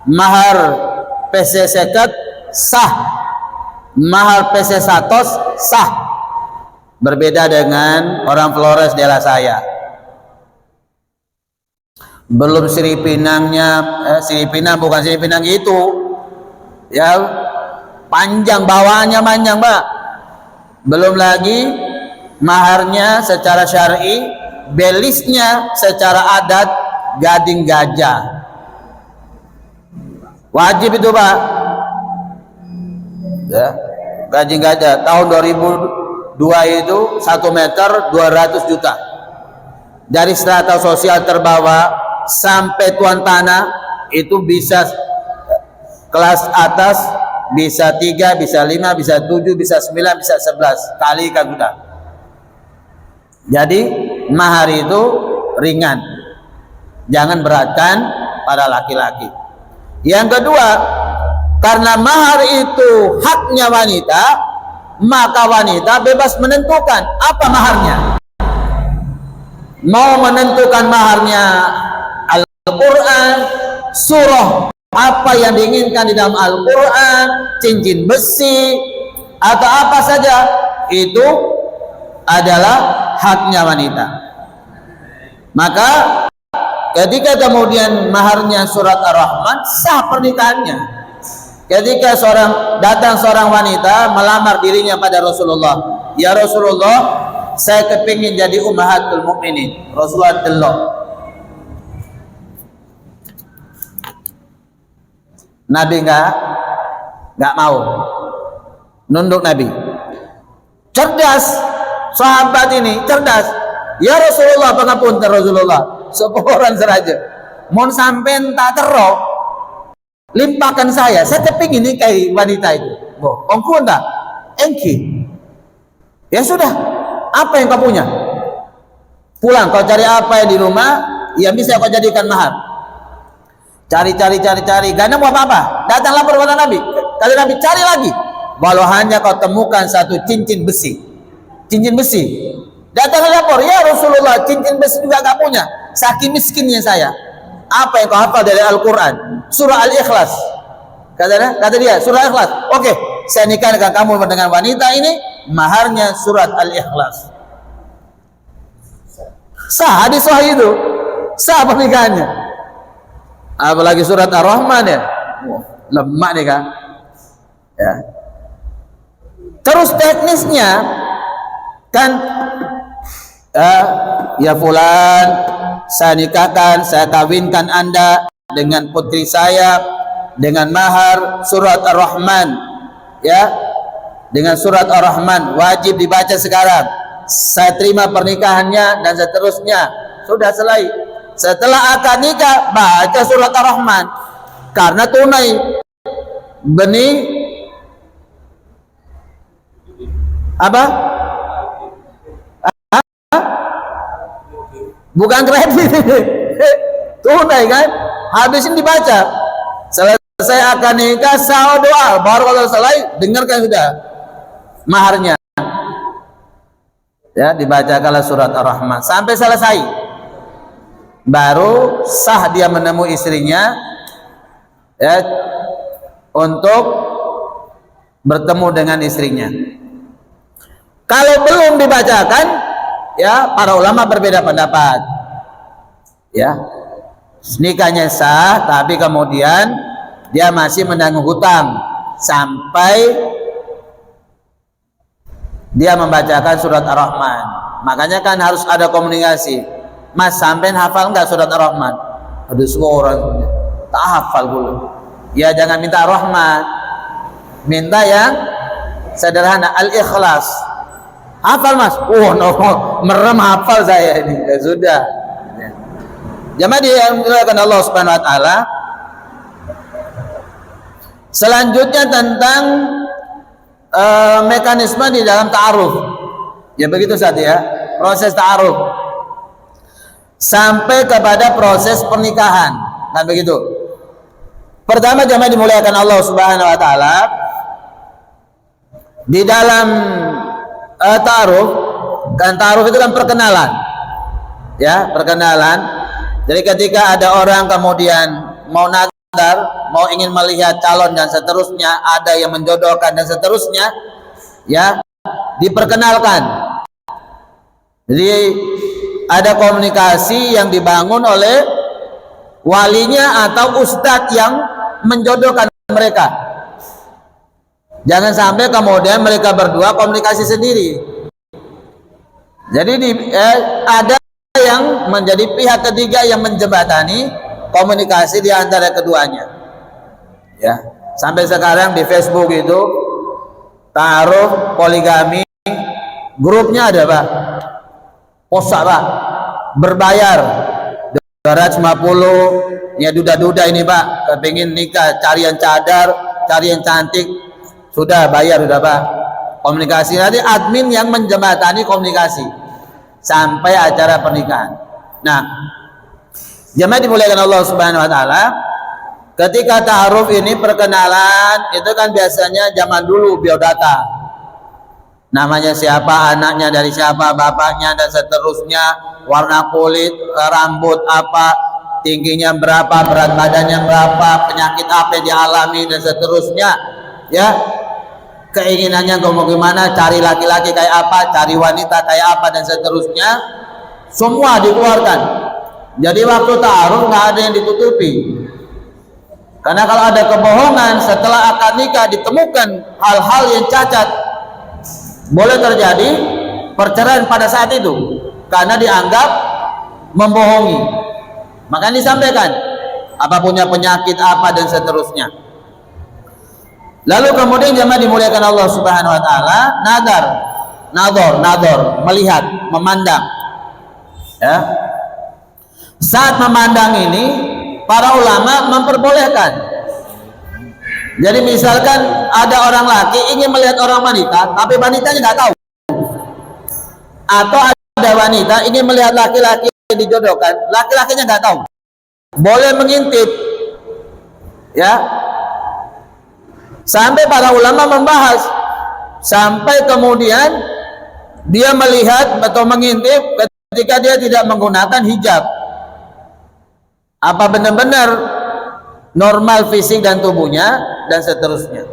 mahar PC seket sah, mahar PC 100 sah. Berbeda dengan orang Flores daerah saya, belum Sri Pinangnya, Sri Pinang bukan Sri Pinang itu, ya, panjang, bawaannya panjang, Mbak. Belum lagi maharnya secara syar'i, belisnya secara adat gading gajah. Wajib itu, Pak. Ya, gading gajah tahun 2002 itu 1 meter 200 juta. Dari strata sosial terbawah sampai tuan tanah itu bisa kelas atas, bisa 3, bisa 5, bisa 7, bisa 9, bisa 11 kali kan sudah. Jadi mahar itu ringan, jangan beratkan pada laki-laki. Yang kedua, karena mahar itu haknya wanita, maka wanita bebas menentukan apa maharnya. Mau menentukan maharnya Al-Quran, surah apa yang diinginkan di dalam Al-Quran, cincin besi, atau apa saja, itu adalah haknya wanita. Maka ketika kemudian maharnya surat Ar-Rahman, sah pernikahannya. Ketika datang seorang wanita melamar dirinya pada Rasulullah, ya Rasulullah, saya kepingin jadi ummahatul mukminin. Rasulullah telok. Nabi nggak mau, nunduk Nabi. Cerdas sahabat ini, cerdas. Ya Rasulullah, pangapunten Rasulullah, seorang seraja. Mohon sampean tak terok, limpahkan saya kepingin nikahi wanita itu. Boh, ongku enggak? Engki. Ya sudah, apa yang kau punya? Pulang kau cari apa yang di rumah yang bisa kau jadikan mahar. Cari, gak nemu apa-apa. Datang lapor kepada Nabi. Kata Nabi, cari lagi. Walau hanya kau temukan satu cincin besi. Cincin besi. Datang lapor, ya Rasulullah, cincin besi juga gak punya. Saking miskinnya saya. Apa yang kau hafal dari Al-Quran? Surah Al-Ikhlas. Kata dia, surah Al-Ikhlas. Oke, saya nikahkan kamu dengan wanita ini, maharnya surat Al-Ikhlas. Sah, hadis sahih itu. Sah pernikahannya. Apalagi surat Ar-Rahman, ya. Lemak nih kan. Ya. Terus teknisnya kan, ya fulan, saya nikahkan, saya kawinkan Anda dengan putri saya dengan mahar surat Ar-Rahman, ya, dengan surat Ar-Rahman, wajib dibaca sekarang. Saya terima pernikahannya dan seterusnya. Sudah selesai. Setelah akad nikah, baca surat Ar-Rahman. Karena tunai benih apa? Bukan kredit. Tunai kan? Habisin dibaca. Selesai akad nikah, sah doa. Baru kalau selesai, dengarkan sudah maharnya. Ya, dibacakanlah surat Ar-Rahman sampai selesai. baru sah dia menemui istrinya ya, untuk bertemu dengan istrinya. Kalau belum dibacakan, ya para ulama berbeda pendapat. Ya, nikahnya sah, tapi kemudian dia masih menanggung hutang sampai dia membacakan surat Ar-Rahman. Makanya kan harus ada komunikasi. Mas, sampean hafal enggak surat Ar-Rahman? Ada seorang tak hafal dulu. Ya jangan minta Rahman, minta yang sederhana, Al-Ikhlas. Hafal Mas? No, merem hafal saya ini. Ya sudah. Jamaah dimuliakan Allah Subhanahu wa taala. Selanjutnya tentang mekanisme di dalam ta'aruf. Ya begitu saja ya, proses ta'aruf sampai kepada proses pernikahan. Kan begitu. Pertama jamaah dimuliakan Allah Subhanahu wa taala, di dalam ta'aruf, kan ta'aruf itu kan perkenalan. Ya, perkenalan. Jadi ketika ada orang kemudian mau nadar, mau ingin melihat calon dan seterusnya, ada yang menjodohkan dan seterusnya, ya, diperkenalkan. Jadi ada komunikasi yang dibangun oleh walinya atau ustadz yang menjodohkan mereka. Jangan sampai kemudian mereka berdua komunikasi sendiri. Jadi ada yang menjadi pihak ketiga yang menjembatani komunikasi di antara keduanya. Ya, sampai sekarang di Facebook itu ta'aruf poligami, grupnya ada Pak, posak Pak, berbayar 250, ya duda-duda ini Pak, kepingin nikah, cari yang cadar, cari yang cantik, sudah bayar sudah Pak. Komunikasi nanti admin yang menjembatani komunikasi sampai acara pernikahan. Nah, jemaah dimuliakan Allah Subhanahu wa taala, ketika ta'aruf ini perkenalan, itu kan biasanya zaman dulu biodata. Namanya siapa, anaknya dari siapa, bapaknya dan seterusnya, warna kulit, rambut apa, tingginya berapa, berat badannya berapa, penyakit apa yang dialami dan seterusnya. Ya, keinginannya gimana, cari laki-laki kayak apa, cari wanita kayak apa dan seterusnya, semua dikeluarkan. Jadi waktu ta'aruf nggak ada yang ditutupi, karena kalau ada kebohongan setelah akad nikah ditemukan hal-hal yang cacat, boleh terjadi perceraian pada saat itu karena dianggap membohongi. Makanya disampaikan apa punya penyakit apa dan seterusnya. Lalu kemudian jemaah dimuliakan Allah Subhanahu wa taala, nador, melihat, memandang. Ya. Saat memandang ini para ulama memperbolehkan. Jadi misalkan ada orang laki ingin melihat orang wanita, tapi wanitanya nggak tahu. Atau ada wanita ingin melihat laki-laki yang dijodohkan, laki-lakinya nggak tahu. Boleh mengintip. Ya. Sampai para ulama membahas, sampai kemudian dia melihat atau mengintip ketika dia tidak menggunakan hijab, apa benar-benar normal fisik dan tubuhnya dan seterusnya.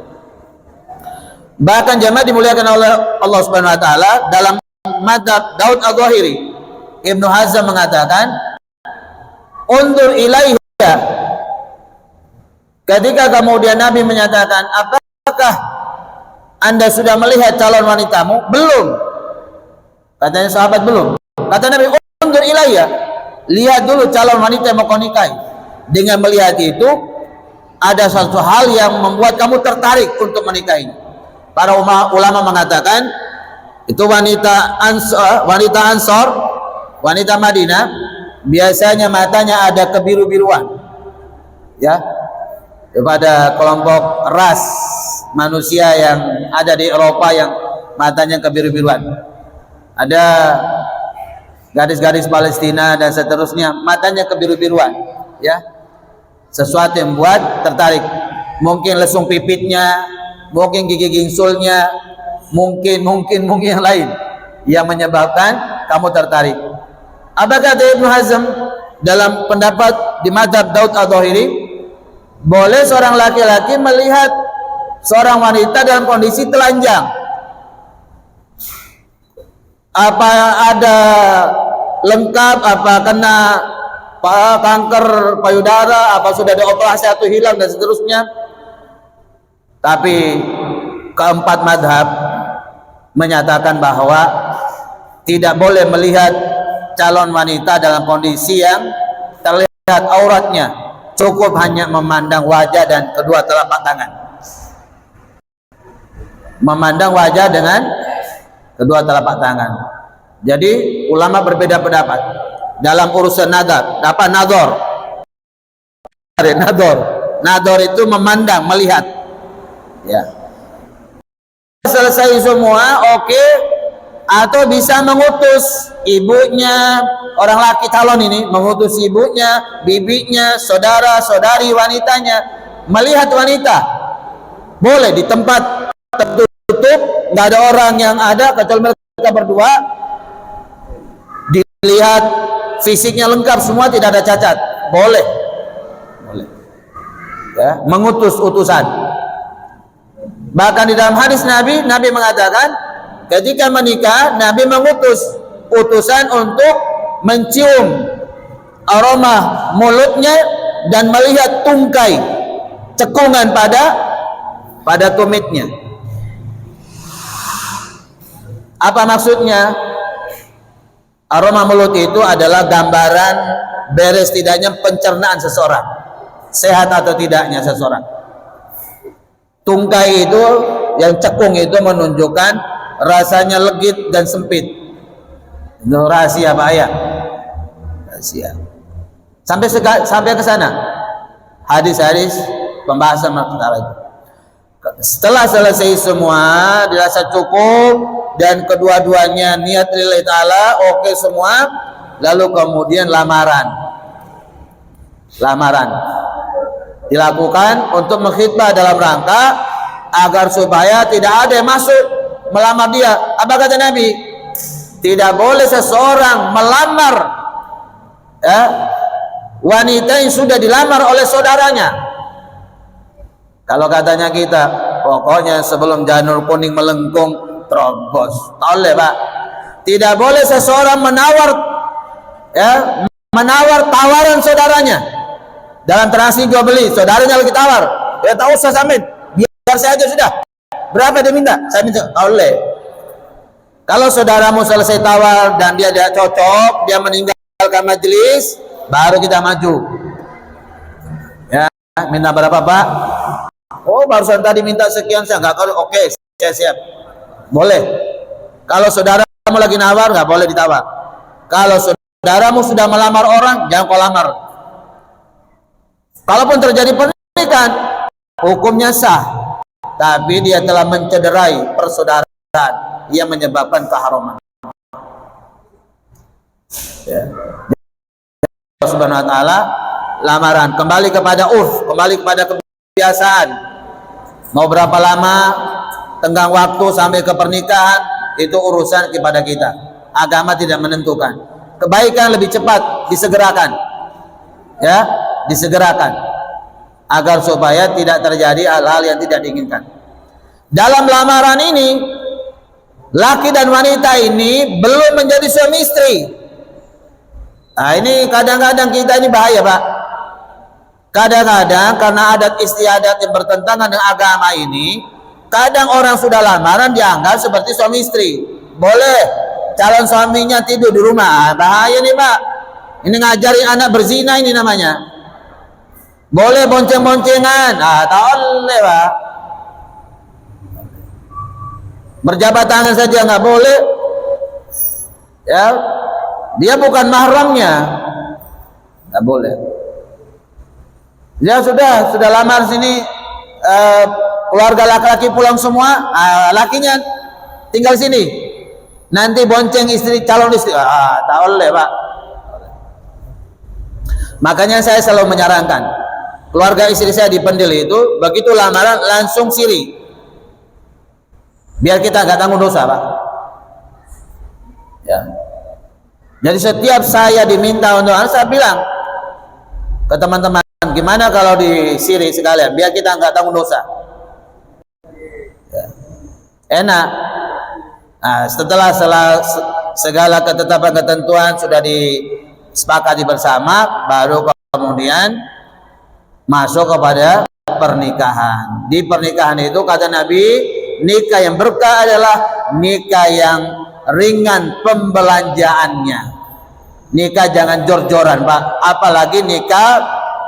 Bahkan jemaah dimuliakan oleh Allah Subhanahu wa taala, dalam madzhab Daud Al-Zahiri, Ibnu Hazm mengatakan, undur ilaiha. Ketika kemudian Nabi menyatakan, apakah Anda sudah melihat calon wanitamu? Belum. Katanya sahabat belum. Kata Nabi, undur ilayya, lihat dulu calon wanita yang mau kau nikahi. Dengan melihat itu, ada satu hal yang membuat kamu tertarik untuk menikahi. Para ulama mengatakan, itu wanita Ansor, wanita Madinah, biasanya matanya ada kebiru-biruan. Ya, kepada kelompok ras manusia yang ada di Eropa yang matanya kebiru-biruan. Ada garis-garis Palestina dan seterusnya, matanya kebiru-biruan. Ya, sesuatu yang membuat tertarik. Mungkin lesung pipitnya, mungkin gigi gingsulnya, mungkin yang lain yang menyebabkan kamu tertarik. Apa kata Ibnu Hazm? dalam pendapat di mazhab Daud Adh-Dhahiri, boleh seorang laki-laki melihat seorang wanita dalam kondisi telanjang. Apa ada lengkap, apa kena kanker payudara, apa sudah dioperasi atau hilang dan seterusnya. Tapi keempat madhab menyatakan bahwa tidak boleh melihat calon wanita dalam kondisi yang terlihat auratnya, cukup hanya memandang wajah dan kedua telapak tangan. Memandang wajah dengan kedua telapak tangan. Jadi ulama berbeda pendapat dalam urusan nadar. Apa nador? Nador itu memandang, melihat. Ya. Selesai semua, oke. Atau bisa mengutus ibunya, orang laki calon ini mengutus ibunya, bibinya, saudara, saudari wanitanya melihat wanita. Boleh di tempat tertutup, nggak ada orang yang ada kecuali mereka berdua. Dilihat fisiknya lengkap semua, tidak ada cacat. Boleh. Ya, mengutus utusan. Bahkan di dalam hadis Nabi mengatakan ketika menikah, Nabi mengutus utusan untuk mencium aroma mulutnya dan melihat tungkai cekungan pada tumitnya. Apa maksudnya? Aroma mulut itu adalah gambaran beres tidaknya pencernaan seseorang, sehat atau tidaknya seseorang. Tungkai itu, yang cekung itu menunjukkan rasanya legit dan sempit. Itu rahasia bahaya. Rahasia. Sampai ke sana. Hadis-hadis pembahasan perkara itu. Setelah selesai semua, dirasa cukup dan kedua-duanya niat lillahi ta'ala, oke semua, lalu kemudian lamaran dilakukan untuk mengkhitbah dalam rangka agar supaya tidak ada yang masuk melamar dia. Apa kata Nabi? Tidak boleh seseorang melamar wanita yang sudah dilamar oleh saudaranya. Kalau katanya kita, pokoknya sebelum janur kuning melengkung terobos. Oleh Pak, tidak boleh seseorang menawar tawaran saudaranya dalam transaksi jual beli. Saudaranya lagi tawar, ya tak usah samin, biar saya aja sudah. Berapa dia minta? Saya minta. Oleh. Kalau saudaramu selesai tawar dan dia tidak cocok, dia meninggalkan majelis, baru kita maju. Ya, minta berapa Pak? Oh, barusan tadi minta sekian, saya nggak kalau oke, saya siap. Boleh. Kalau saudaramu lagi nawar, nggak boleh ditawar. Kalau saudaramu sudah melamar orang, jangan kau lamar. Kalaupun terjadi pernikahan, hukumnya sah, tapi dia telah mencederai persaudaraan yang menyebabkan keharuman. Ya. Allah Subhanahu wa taala, lamaran kembali kepada kembali kepada kebiasaan. Mau berapa lama tenggang waktu sampai ke pernikahan, itu urusan kepada kita. Agama tidak menentukan. Kebaikan lebih cepat disegerakan. Ya, disegerakan agar supaya tidak terjadi hal-hal yang tidak diinginkan. Dalam lamaran ini, laki dan wanita ini belum menjadi suami istri. Nah, ini kadang-kadang kita ini bahaya, Pak. Kadang-kadang karena adat istiadat yang bertentangan dengan agama ini, kadang orang sudah lamaran dianggap seperti suami istri. Boleh calon suaminya tidur di rumah. Bahaya nih Pak. Ini ngajarin anak berzina ini namanya. Boleh bonceng-boncengan. Tak boleh Pak. Berjabat tangan saja nggak boleh. Ya, dia bukan mahramnya. Nggak boleh. Ya sudah lamar sini, keluarga laki-laki pulang semua, lakinya tinggal sini. Nanti bonceng istri, calon istri, tak boleh Pak. Makanya saya selalu menyarankan keluarga istri saya di Pendil itu, begitu lamaran langsung siri, biar kita nggak tanggung dosa Pak. Ya. Jadi setiap saya diminta untuk saya bilang ke teman-teman, gimana kalau disiri sekalian biar kita nggak tanggung dosa. Enak. Nah, setelah segala ketetapan ketentuan sudah disepakati bersama, baru kemudian masuk kepada pernikahan. Di pernikahan itu kata Nabi, nikah yang berkah adalah nikah yang ringan pembelanjaannya. Nikah jangan jor-joran, Pak. Apalagi nikah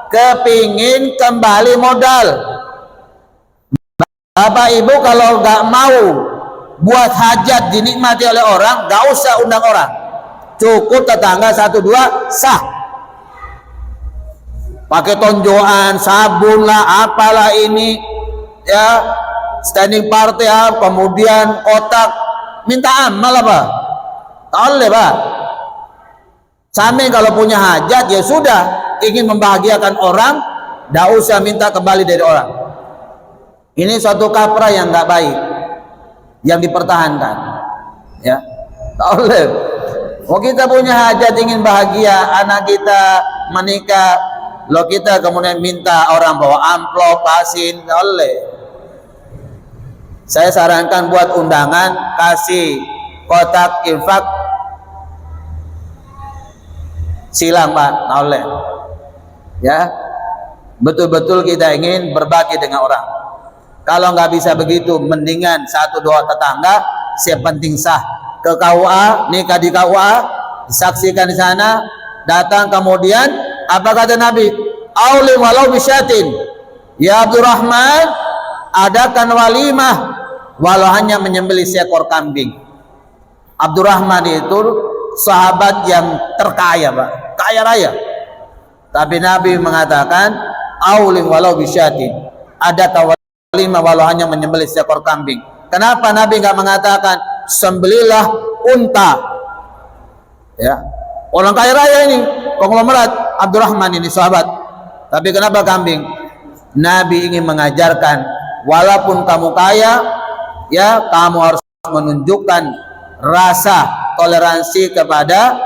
kepingin kembali modal. Bapak Ibu kalau nggak mau buat hajat dinikmati oleh orang, nggak usah undang orang. Cukup tetangga 1-2 sah. Pakai tonjoan, sabun lah, apalah ini, ya, standing party ya, kemudian kotak, minta amal apa? Oleh Pak. Sampai kalau punya hajat ya sudah, ingin membahagiakan orang, nggak usah minta kembali dari orang. Ini suatu kaprah yang nggak baik, yang dipertahankan, ya. Oleh, oh kita punya hajat ingin bahagia, anak kita menikah, lo kita kemudian minta orang bawa amplop, pasin, oleh. Saya sarankan buat undangan, kasih kotak infak, silang Pak, oleh. Ya, betul-betul kita ingin berbagi dengan orang. Kalau nggak bisa begitu, mendingan 1-2 tetangga, siap penting sah ke KUA, nikah di KUA, disaksikan di sana, datang kemudian apa kata Nabi? Aulim walau bisyatin. Ya Abdurrahman, adakan walimah walau hanya menyembelih seekor kambing. Abdurrahman itu sahabat yang terkaya, Pak, kaya raya. Tapi Nabi mengatakan aulim walau bisyatin. Adakan walimah walau hanya menyembelih seekor kambing. Kenapa Nabi nggak mengatakan sembelilah unta? Ya, orang kaya raya ini, konglomerat Abdurrahman ini sahabat. Tapi kenapa kambing? Nabi ingin mengajarkan, walaupun kamu kaya, ya kamu harus menunjukkan rasa toleransi kepada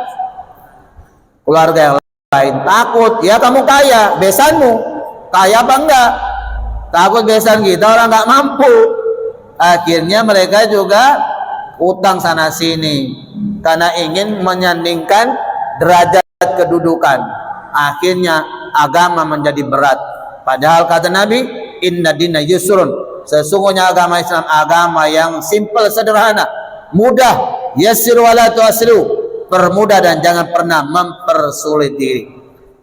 keluarga yang lain. Takut, ya kamu kaya, besanmu kaya apa enggak? Takut besan kita orang nggak mampu. Akhirnya mereka juga utang sana sini karena ingin menyandingkan derajat kedudukan. Akhirnya agama menjadi berat. Padahal kata Nabi, inna dina yusrun. Sesungguhnya agama Islam agama yang simple, sederhana, mudah. Yassir wala tu'assiru. Permudah dan jangan pernah mempersulit diri.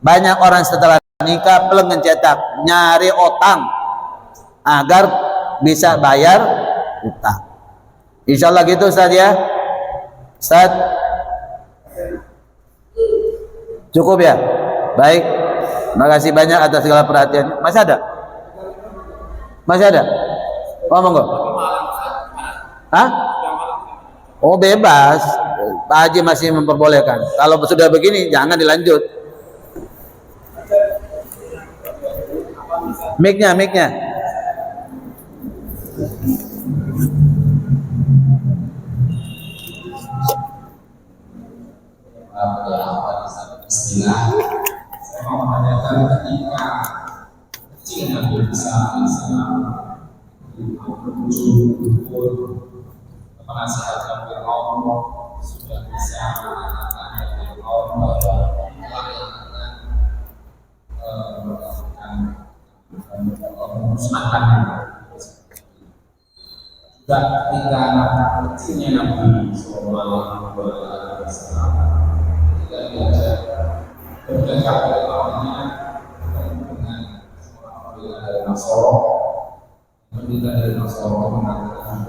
Banyak orang setelah nikah peleng cetak, nyari otang agar bisa bayar utang. Insyaallah gitu Ustaz ya. Ustaz, cukup ya? Baik. Terima kasih banyak atas segala perhatian. Masih ada? Masih ada? Oh, monggo. Hah? Oh, bebas. Pak Haji masih memperbolehkan. Kalau sudah begini jangan dilanjut. Mic-nya. Bismillah. Saya mau menanyakan ketika kecil Nabi bisa menasihatkan Fir'aun sudah bisa mengatakan Fir'aun bahwa memusnahkan juga ketika kecilnya Nabi Sallallahu Alaihi Wasallam ketika dia berdekat dengan Allahnya dengan seorang dari Nasoro, pendidikan dari Nasoro mengatakan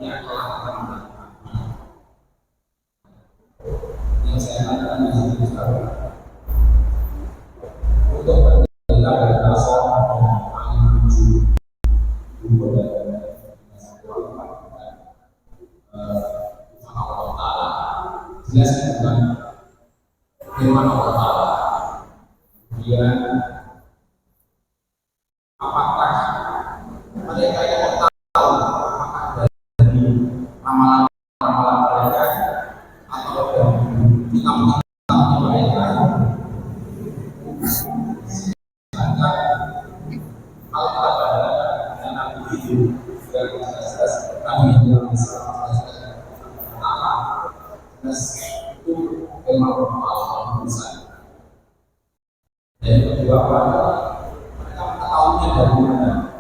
yang telah akan yang saya katakan di sini sekarang untuk pendidikan dari Nasoro yang paling lucu dan Allah Ta'ala jelas bukan firman Allah Ta'ala. Kemudian apakah mereka yang tahu apakah dari ramalan mereka atau dari kita mengingatkan mereka kalau kita pada Nabi itu dari jelas kami dalam masalah apa itu memang Allah besar. Dan kedua mereka mengetahuinya dari mana.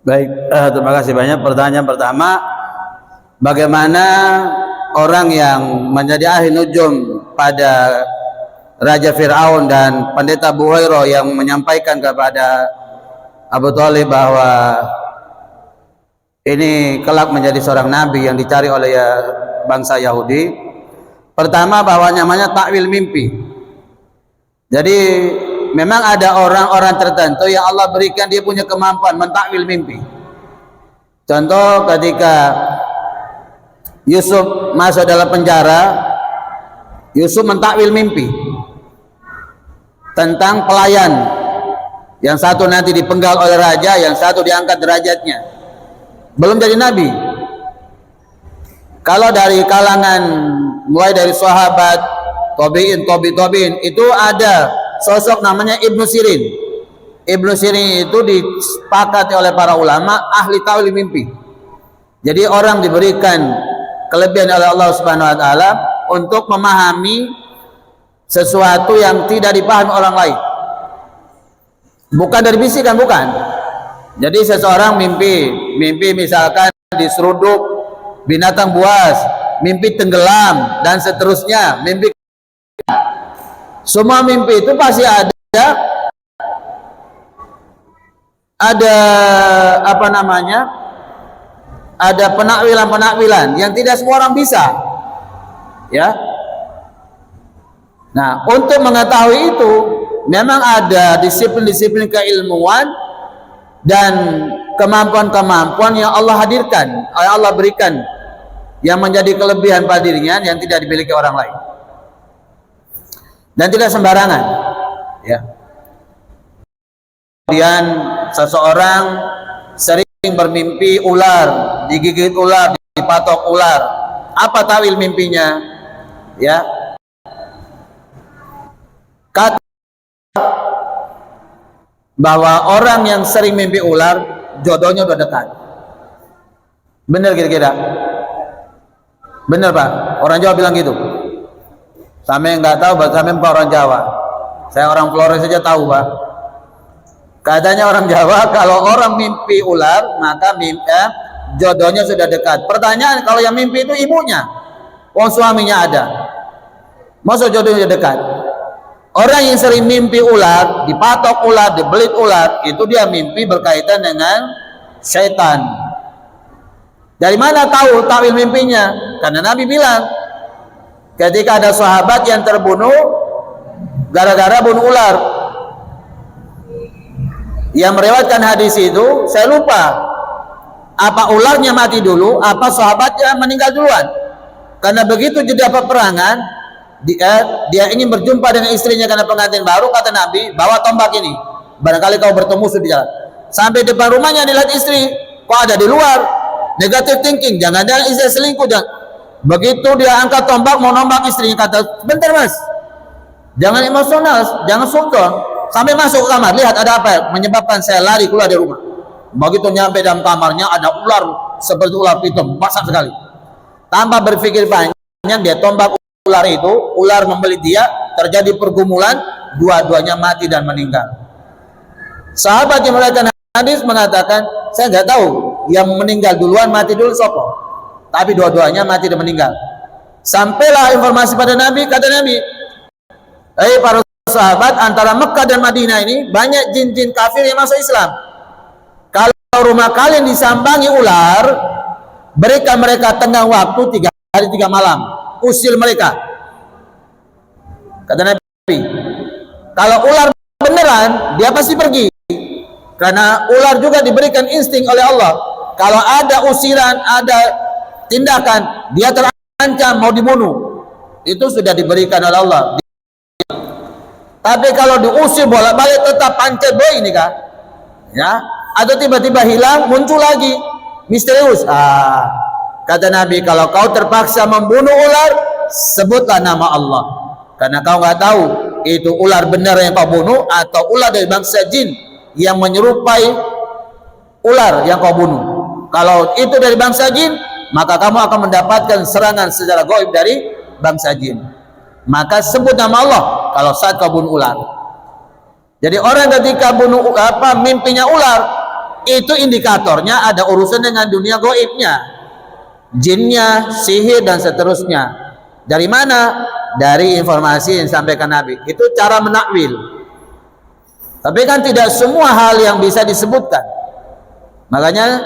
Baik, terima kasih banyak. Pertanyaan pertama, bagaimana orang yang menjadi ahli nujum pada Raja Fir'aun dan pendeta Buhairah yang menyampaikan kepada Abu Thalib bahwa ini kelak menjadi seorang nabi yang dicari oleh bangsa Yahudi. Pertama, bahwa namanya takwil mimpi. Jadi memang ada orang-orang tertentu yang Allah berikan dia punya kemampuan mentakwil mimpi. Contoh ketika Yusuf masuk dalam penjara, Yusuf mentakwil mimpi tentang pelayan. Yang satu nanti dipenggal oleh raja, yang satu diangkat derajatnya. Belum jadi nabi. Kalau dari kalangan mulai dari sahabat, tabi'in, itu ada sosok namanya Ibnu Sirin. Ibnu Sirin itu disepakati oleh para ulama ahli ta'wil mimpi. Jadi orang diberikan kelebihan oleh Allah Subhanahu wa taala untuk memahami sesuatu yang tidak dipahami orang lain. Bukan dari bisikan, bukan. Jadi seseorang mimpi misalkan diseruduk binatang buas, mimpi tenggelam dan seterusnya, mimpi. Semua mimpi itu pasti ada apa namanya? Ada penakwilan yang tidak semua orang bisa. Ya. Nah, untuk mengetahui itu memang ada disiplin-disiplin keilmuan dan kemampuan-kemampuan yang Allah hadirkan, yang Allah berikan, yang menjadi kelebihan pada dirinya yang tidak dimiliki orang lain. Dan tidak sembarangan. Ya. Kemudian seseorang sering bermimpi ular, digigit ular, dipatok ular. Apa tawil mimpinya? Ya. Kata bahwa orang yang sering mimpi ular jodohnya udah dekat. Bener kira-kira? Bener Pak? Orang Jawa bilang gitu. Sampai nggak tahu, sampai Pak orang Jawa. Saya orang Flores saja tahu Pak. Katanya orang Jawa kalau orang mimpi ular maka jodohnya sudah dekat. Pertanyaan, kalau yang mimpi itu ibunya, wong suaminya ada, masa jodohnya dekat? Orang yang sering mimpi ular, dipatok ular, dibelit ular, itu dia mimpi berkaitan dengan syaitan. Dari mana tahu takwil mimpinya? Karena Nabi bilang, ketika ada sahabat yang terbunuh gara-gara bunuh ular. Yang meriwayatkan hadis itu, saya lupa, apa ularnya mati dulu, apa sahabatnya meninggal duluan. Karena begitu jeda peperangan, dia ingin berjumpa dengan istrinya karena pengantin baru, kata Nabi, bawa tombak ini, barangkali kau bertemu sudah di jalan. Sampai depan rumahnya dilihat istri, kok ada di luar, negative thinking, jangan-jangan istri selingkuh. Begitu dia angkat tombak mau nombak istrinya, kata, bentar mas, jangan emosional, jangan sultan. Sampai masuk ke kamar, lihat ada apa menyebabkan saya lari keluar dari rumah. Begitu nyampe dalam kamarnya ada ular seperti ular piton, besar sekali. Tanpa berpikir panjang, dia tombak ular itu, ular membelit dia, terjadi pergumulan, dua-duanya mati dan meninggal. Sahabat yang melihat hadis mengatakan, saya nggak tahu yang meninggal duluan mati dulu sopo, tapi dua-duanya mati dan meninggal. Sampailah informasi pada Nabi, kata Nabi, para sahabat, antara Mekah dan Madinah ini banyak jin-jin kafir yang masuk Islam. Kalau rumah kalian disambangi ular, berikan mereka tenggang waktu 3 hari 3 malam, usil mereka, kata Nabi. Kalau ular beneran, dia pasti pergi, karena ular juga diberikan insting oleh Allah. Kalau ada usiran, ada tindakan, dia terancam mau dibunuh, itu sudah diberikan oleh Allah. Tapi kalau diusir bolak-balik tetap pancet boy ini kah? Ya, atau tiba-tiba hilang, muncul lagi, misterius. Kata Nabi, kalau kau terpaksa membunuh ular, sebutlah nama Allah, karena kau nggak tahu itu ular benar yang kau bunuh atau ular dari bangsa jin yang menyerupai ular yang kau bunuh. Kalau itu dari bangsa jin, maka kamu akan mendapatkan serangan secara gaib dari bangsa jin. Maka sebut nama Allah kalau saat kau bunuh ular. Jadi orang ketika bunuh mimpinya ular, itu indikatornya ada urusan dengan dunia gaibnya, jinnya, sihir dan seterusnya. Dari mana? Dari informasi yang disampaikan Nabi. Itu cara menakwil. Tapi kan tidak semua hal yang bisa disebutkan. Makanya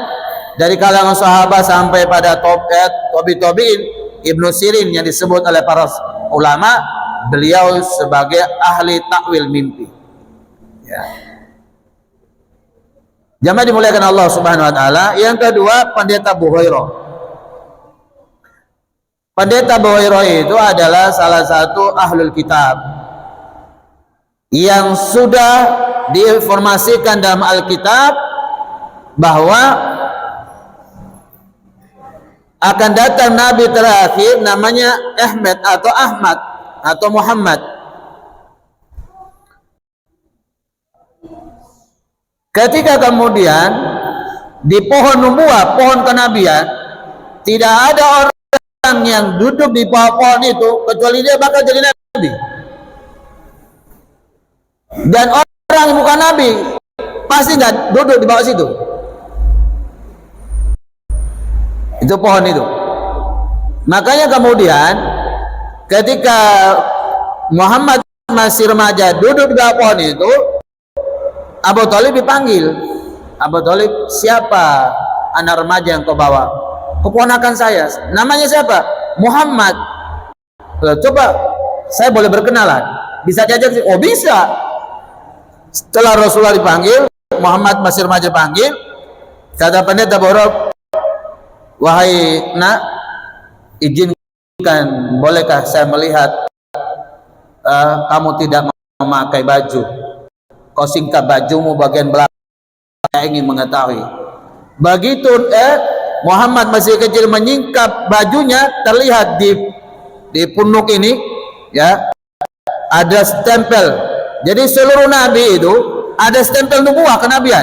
dari kalangan sahabat sampai pada tabi'in, Ibnu Sirin yang disebut oleh para ulama, beliau sebagai ahli takwil mimpi. Ya. Jamaah dimuliakan Allah Subhanahu wa taala. Yang kedua, Pendeta Buhairah. Pendeta Buhairah itu adalah salah satu ahlul kitab yang sudah diinformasikan dalam Alkitab bahwa akan datang Nabi terakhir namanya Ahmad atau Muhammad. Ketika kemudian di pohon nubuah, pohon kenabian, tidak ada orang yang duduk di pohon itu kecuali dia bakal jadi nabi. Dan orang yang bukan nabi pasti nggak duduk di bawah situ. Itu pohon itu. Makanya kemudian ketika Muhammad masih remaja duduk di bawah pohon itu, Abu Thalib dipanggil. Abu Thalib, siapa anak remaja yang kau bawa? Keponakan saya. Namanya siapa? Muhammad. Coba saya boleh berkenalan. Bisa diajak? Oh bisa. Setelah Rasulullah dipanggil, Muhammad masih remaja panggil, kata pendeta Buhairah, wahai nak, izinkan, bolehkah saya melihat kamu tidak memakai baju? Kau singkap bajumu bagian belakang, saya ingin mengetahui. Begitu Muhammad masih kecil menyingkap bajunya, terlihat di punuk ini ya ada stempel. Jadi seluruh nabi itu ada stempel nubuah kenabian,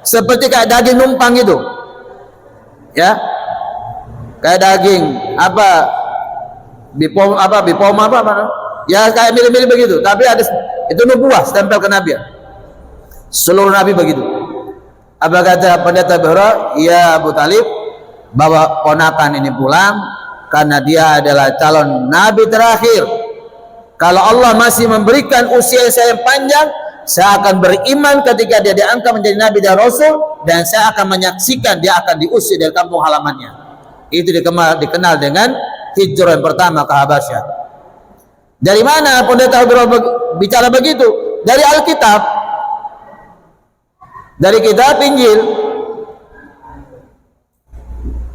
seperti kayak daging numpang itu ya, kayak daging bipom ya, kayak mirip-mirip begitu, tapi ada itu nubuah, stempel kenabian. Seluruh nabi begitu. Apa kata pendeta Buhairah? Ya Abu Thalib, bawa ponakan ini pulang karena dia adalah calon nabi terakhir. Kalau Allah masih memberikan usia saya yang panjang, saya akan beriman ketika dia diangkat menjadi nabi dan rasul, dan saya akan menyaksikan dia akan diusir dari kampung halamannya. Itu dikenal dengan hijrah yang pertama ke Habasyah. Dari mana pendeta bicara begitu? Dari Alkitab, dari kitab Injil,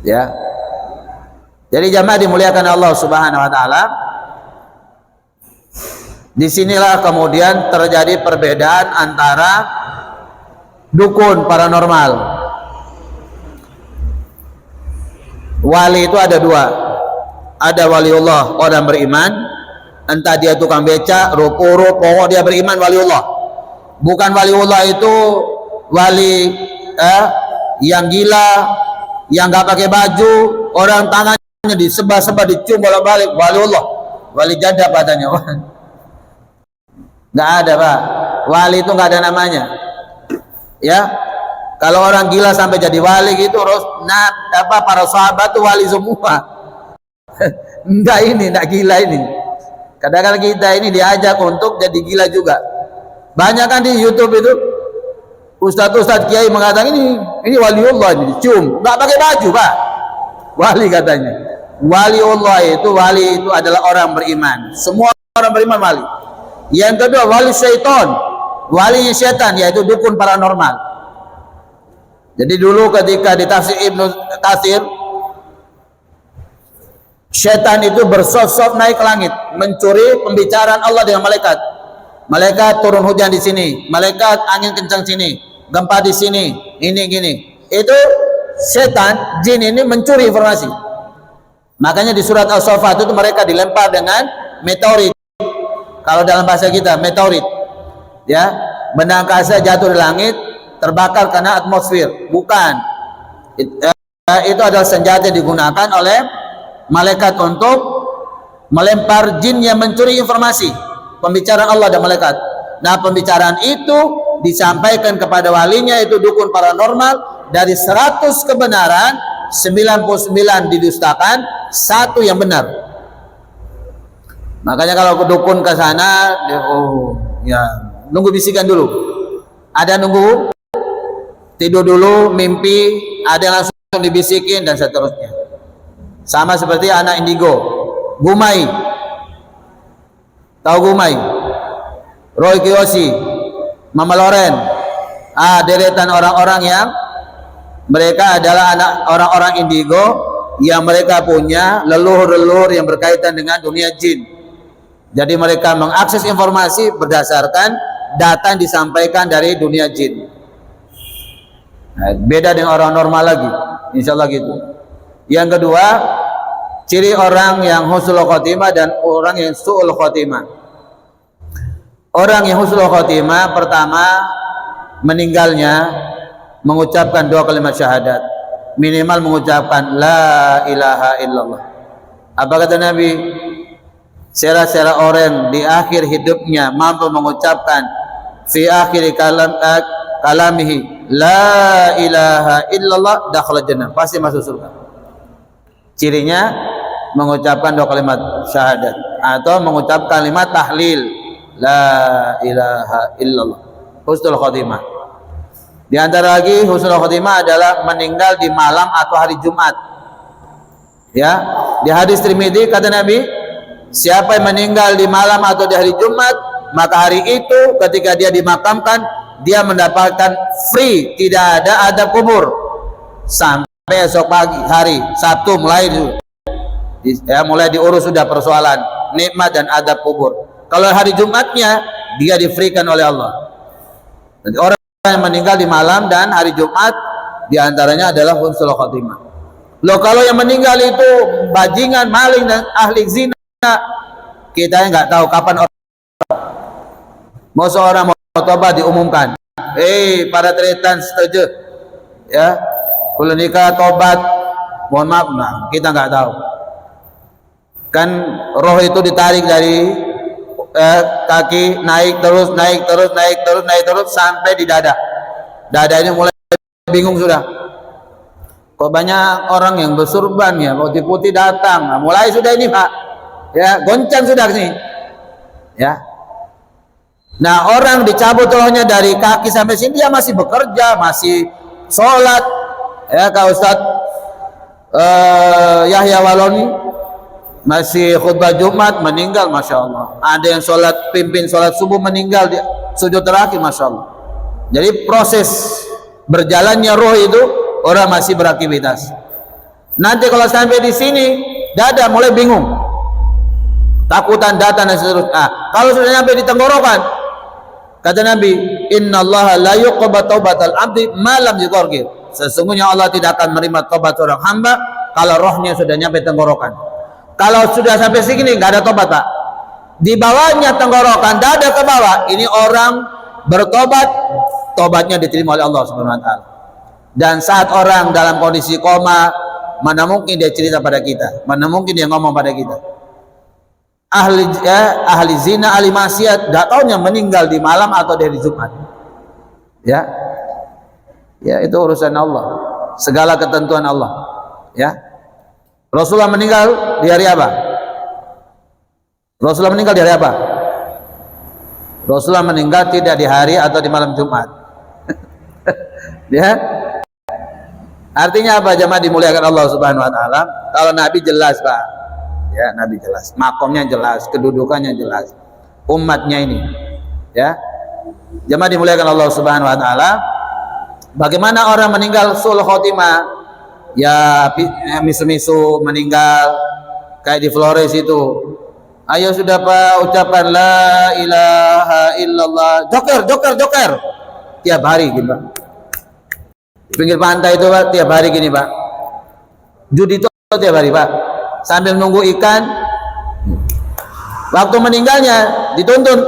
ya. Jadi jamaah dimuliakan Allah Subhanahu Wa Taala. Disinilah kemudian terjadi perbedaan antara dukun paranormal. Wali itu ada dua. Ada waliullah, orang beriman, entah dia tukang beca, rup-rup, pokok dia beriman waliullah. Bukan waliullah itu wali yang gila, yang nggak pakai baju, orang tangannya disebah-sebah, dicium bolak-balik, waliullah, wali janda padanya. Nggak ada pak, wali itu nggak ada namanya. Ya, kalau orang gila sampai jadi wali gitu, para sahabat tuh wali semua. Enggak gila ini. Kadang-kadang kita ini diajak untuk jadi gila juga. Banyak kan di YouTube itu ustadz kiai mengatakan ini waliullah, ini cium, nggak pakai baju pak, wali katanya. Waliullah itu, wali itu adalah orang beriman. Semua orang beriman wali. Yang kedua wali syaitan, walinya syaitan, yaitu dukun paranormal. Jadi dulu ketika di tafsir Ibnu Katsir, syaitan itu bersosok naik ke langit, mencuri pembicaraan Allah dengan malaikat. Malaikat turun hujan di sini, malaikat angin kencang sini, gempa di sini, ini gini. Itu setan, jin ini mencuri informasi. Makanya di surat As-Saffat itu mereka dilempar dengan meteorit. Kalau dalam bahasa kita meteorit, ya, benda angkasa jatuh di langit, terbakar karena atmosfer. Bukan. Itu adalah senjata yang digunakan oleh malaikat untuk melempar jin yang mencuri informasi, pembicaraan Allah dan malaikat. Nah, pembicaraan itu disampaikan kepada walinya, itu dukun paranormal. Dari 100 kebenaran, 99 didustakan, 1 yang benar. Makanya kalau dukun ke sana, ya nunggu bisikan dulu. Ada nunggu tidur dulu, mimpi, ada yang langsung dibisikin dan seterusnya. Sama seperti anak indigo, Gumai. Tahu Gumai? Roy Kiyoshi, Mama Loren. Deretan orang-orang yang mereka adalah anak orang-orang indigo yang mereka punya leluhur-leluhur yang berkaitan dengan dunia jin. Jadi mereka mengakses informasi berdasarkan data yang disampaikan dari dunia jin. Nah, beda dengan orang normal lagi, insya Allah gitu. Yang kedua, ciri orang yang husnul khotimah dan orang yang su'ul khotimah. Orang yang husnul khotimah, pertama, meninggalnya mengucapkan 2 kalimat syahadat, minimal mengucapkan la ilaha illallah. Apa kata Nabi? Sera-sera orang di akhir hidupnya mampu mengucapkan fi akhir kalamihi la ilaha illallah, dakhala jannah, pasti masuk surga. Cirinya mengucapkan 2 kalimat syahadat atau mengucapkan kalimat tahlil la ilaha illallah, husnul khotimah. Di antara lagi husnul khotimah adalah meninggal di malam atau hari Jumat. Ya, di hadis Tirmidzi kata Nabi, siapa yang meninggal di malam atau di hari Jumat, maka hari itu ketika dia dimakamkan, dia mendapatkan free, tidak ada adab kubur sampai esok pagi hari Sabtu mulai diurus sudah persoalan nikmat dan adab kubur. Kalau hari Jumatnya dia difreekan oleh Allah. Jadi orang yang meninggal di malam dan hari Jumat diantaranya adalah husnul khotimah. Loh, kalau yang meninggal itu bajingan, maling dan ahli zina, kita nggak tahu kapan orang mau seorang mau tobat diumumkan. Para tretan setuju, ya, kalau nikah tobat, mohon maaf, nah, kita nggak tahu. Kan roh itu ditarik dari kaki, naik terus sampai di dada. Dada ini mulai bingung sudah. Kok banyak orang yang bersurban ya, putih-putih datang. Nah, mulai sudah ini Pak, ya, goncang sudah sini, ya. Nah, orang dicabut rohnya dari kaki sampai sini, dia masih bekerja, masih sholat, ya. Kak Ustadz Yahya Waloni masih khutbah Jumat, meninggal, masya Allah. Ada yang sholat, pimpin sholat subuh, meninggal di sujud terakhir, masya Allah. Jadi proses berjalannya roh itu orang masih beraktivitas. Nanti kalau sampai di sini, dada mulai bingung, takutan, data dan seterusnya. Kalau sudah sampai di tenggorokan, kata Nabi, innallaha la yuqbalu taubatal abdi ma lam yughargir. Sesungguhnya Allah tidak akan menerima tobat seorang hamba kalau rohnya sudah nyampe tenggorokan. Kalau sudah sampai sini nggak ada tobat, Pak. Di bawahnya tenggorokan, dada ke bawah, ini orang bertobat, tobatnya diterima oleh Allah Subhanahu wa taala. Dan saat orang dalam kondisi koma, mana mungkin dia cerita pada kita, mana mungkin dia ngomong pada kita. Ahli zina, ahli maksiat, gak taunya meninggal di malam atau di hari Jumat. Ya, itu urusan Allah, segala ketentuan Allah. Ya, Rasulullah meninggal di hari apa? Rasulullah meninggal di hari apa? Rasulullah meninggal tidak di hari atau di malam Jumat. Ya, artinya apa jemaah dimuliakan Allah Subhanahu wa taala? Kalau Nabi jelas, Pak. Ya, Nabi jelas, makomnya jelas, kedudukannya jelas, umatnya ini, ya, jemaah dimuliakan Allah Subhanahu wa taala. Bagaimana orang meninggal sul khotimah? Ya misu-misu meninggal kayak di Flores itu. Ayo sudah Pak, ucapan la ilaha illallah. Joker. Tiap hari gitu Pak. Di pinggir pantai itu Pak, tiap hari gini Pak. Judi itu tiap hari Pak. Sambil nunggu ikan. Waktu meninggalnya dituntun.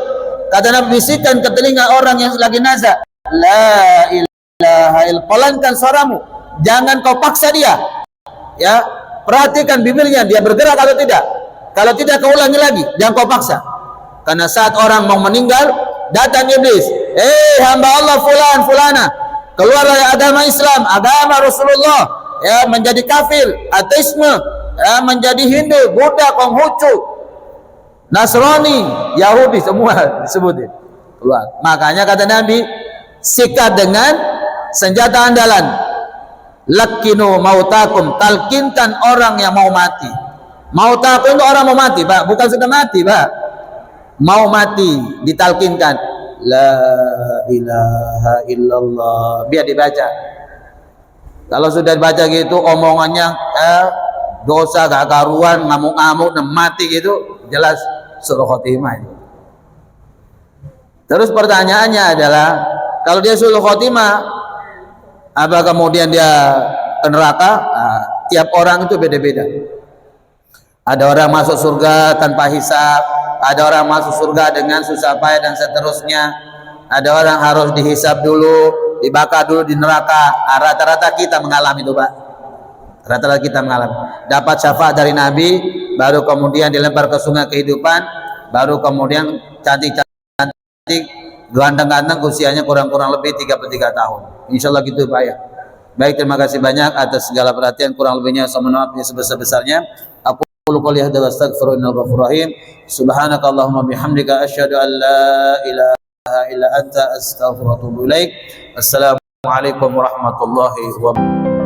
Kata Nabi, bisikan ke telinga orang yang lagi nazar. La ilaha illallah. Pelankan suaramu. Jangan kau paksa dia. Ya, perhatikan bibirnya, dia bergerak atau tidak. Kalau tidak, kau ulangi lagi, jangan kau paksa. Karena saat orang mau meninggal, datang iblis. Hamba Allah fulana, keluar dari agama Islam, agama Rasulullah, ya menjadi kafir, ateisme, ya menjadi Hindu, Buddha, Konghucu, Nasrani, Yahudi, semua disebutin. Keluar. Makanya kata Nabi, sikat dengan senjata andalan. Lakinu mautakum, talkinkan orang yang mau mati. Mautakum itu orang mau mati, Pak, bukan sudah mati, Pak. Mau mati, ditalkinkan. La ilaha illallah, biar dibaca. Kalau sudah dibaca gitu, omongannya dosa gak karuan, ngamuk-ngamuk, mati gitu, jelas suruh khotimah itu. Terus pertanyaannya adalah, kalau dia suruh khotimah, apa kemudian dia ke neraka? Tiap orang itu beda-beda. Ada orang masuk surga tanpa hisab, ada orang masuk surga dengan susah payah dan seterusnya. Ada orang harus dihisab dulu, dibakar dulu di neraka. Rata-rata kita mengalami itu Pak. Rata-rata kita mengalami. Dapat syafaat dari Nabi, baru kemudian dilempar ke sungai kehidupan, baru kemudian cantik-cantik, ganteng-ganteng, usianya kurang-kurang lebih 33 tahun. Insya Allah gitu Pak ya. Baik, terima kasih banyak atas segala perhatian. Kurang lebihnya saya mohon maaf sebesar-besarnya. Aku qouli hadza wa astaghfiru innahu ghafurur rahim. Subhanakallahumma bihamdika asyhadu an la ilaha illa anta astaghfiruka wa atubu ilaik. Assalamualaikum warahmatullahi wabarakatuh.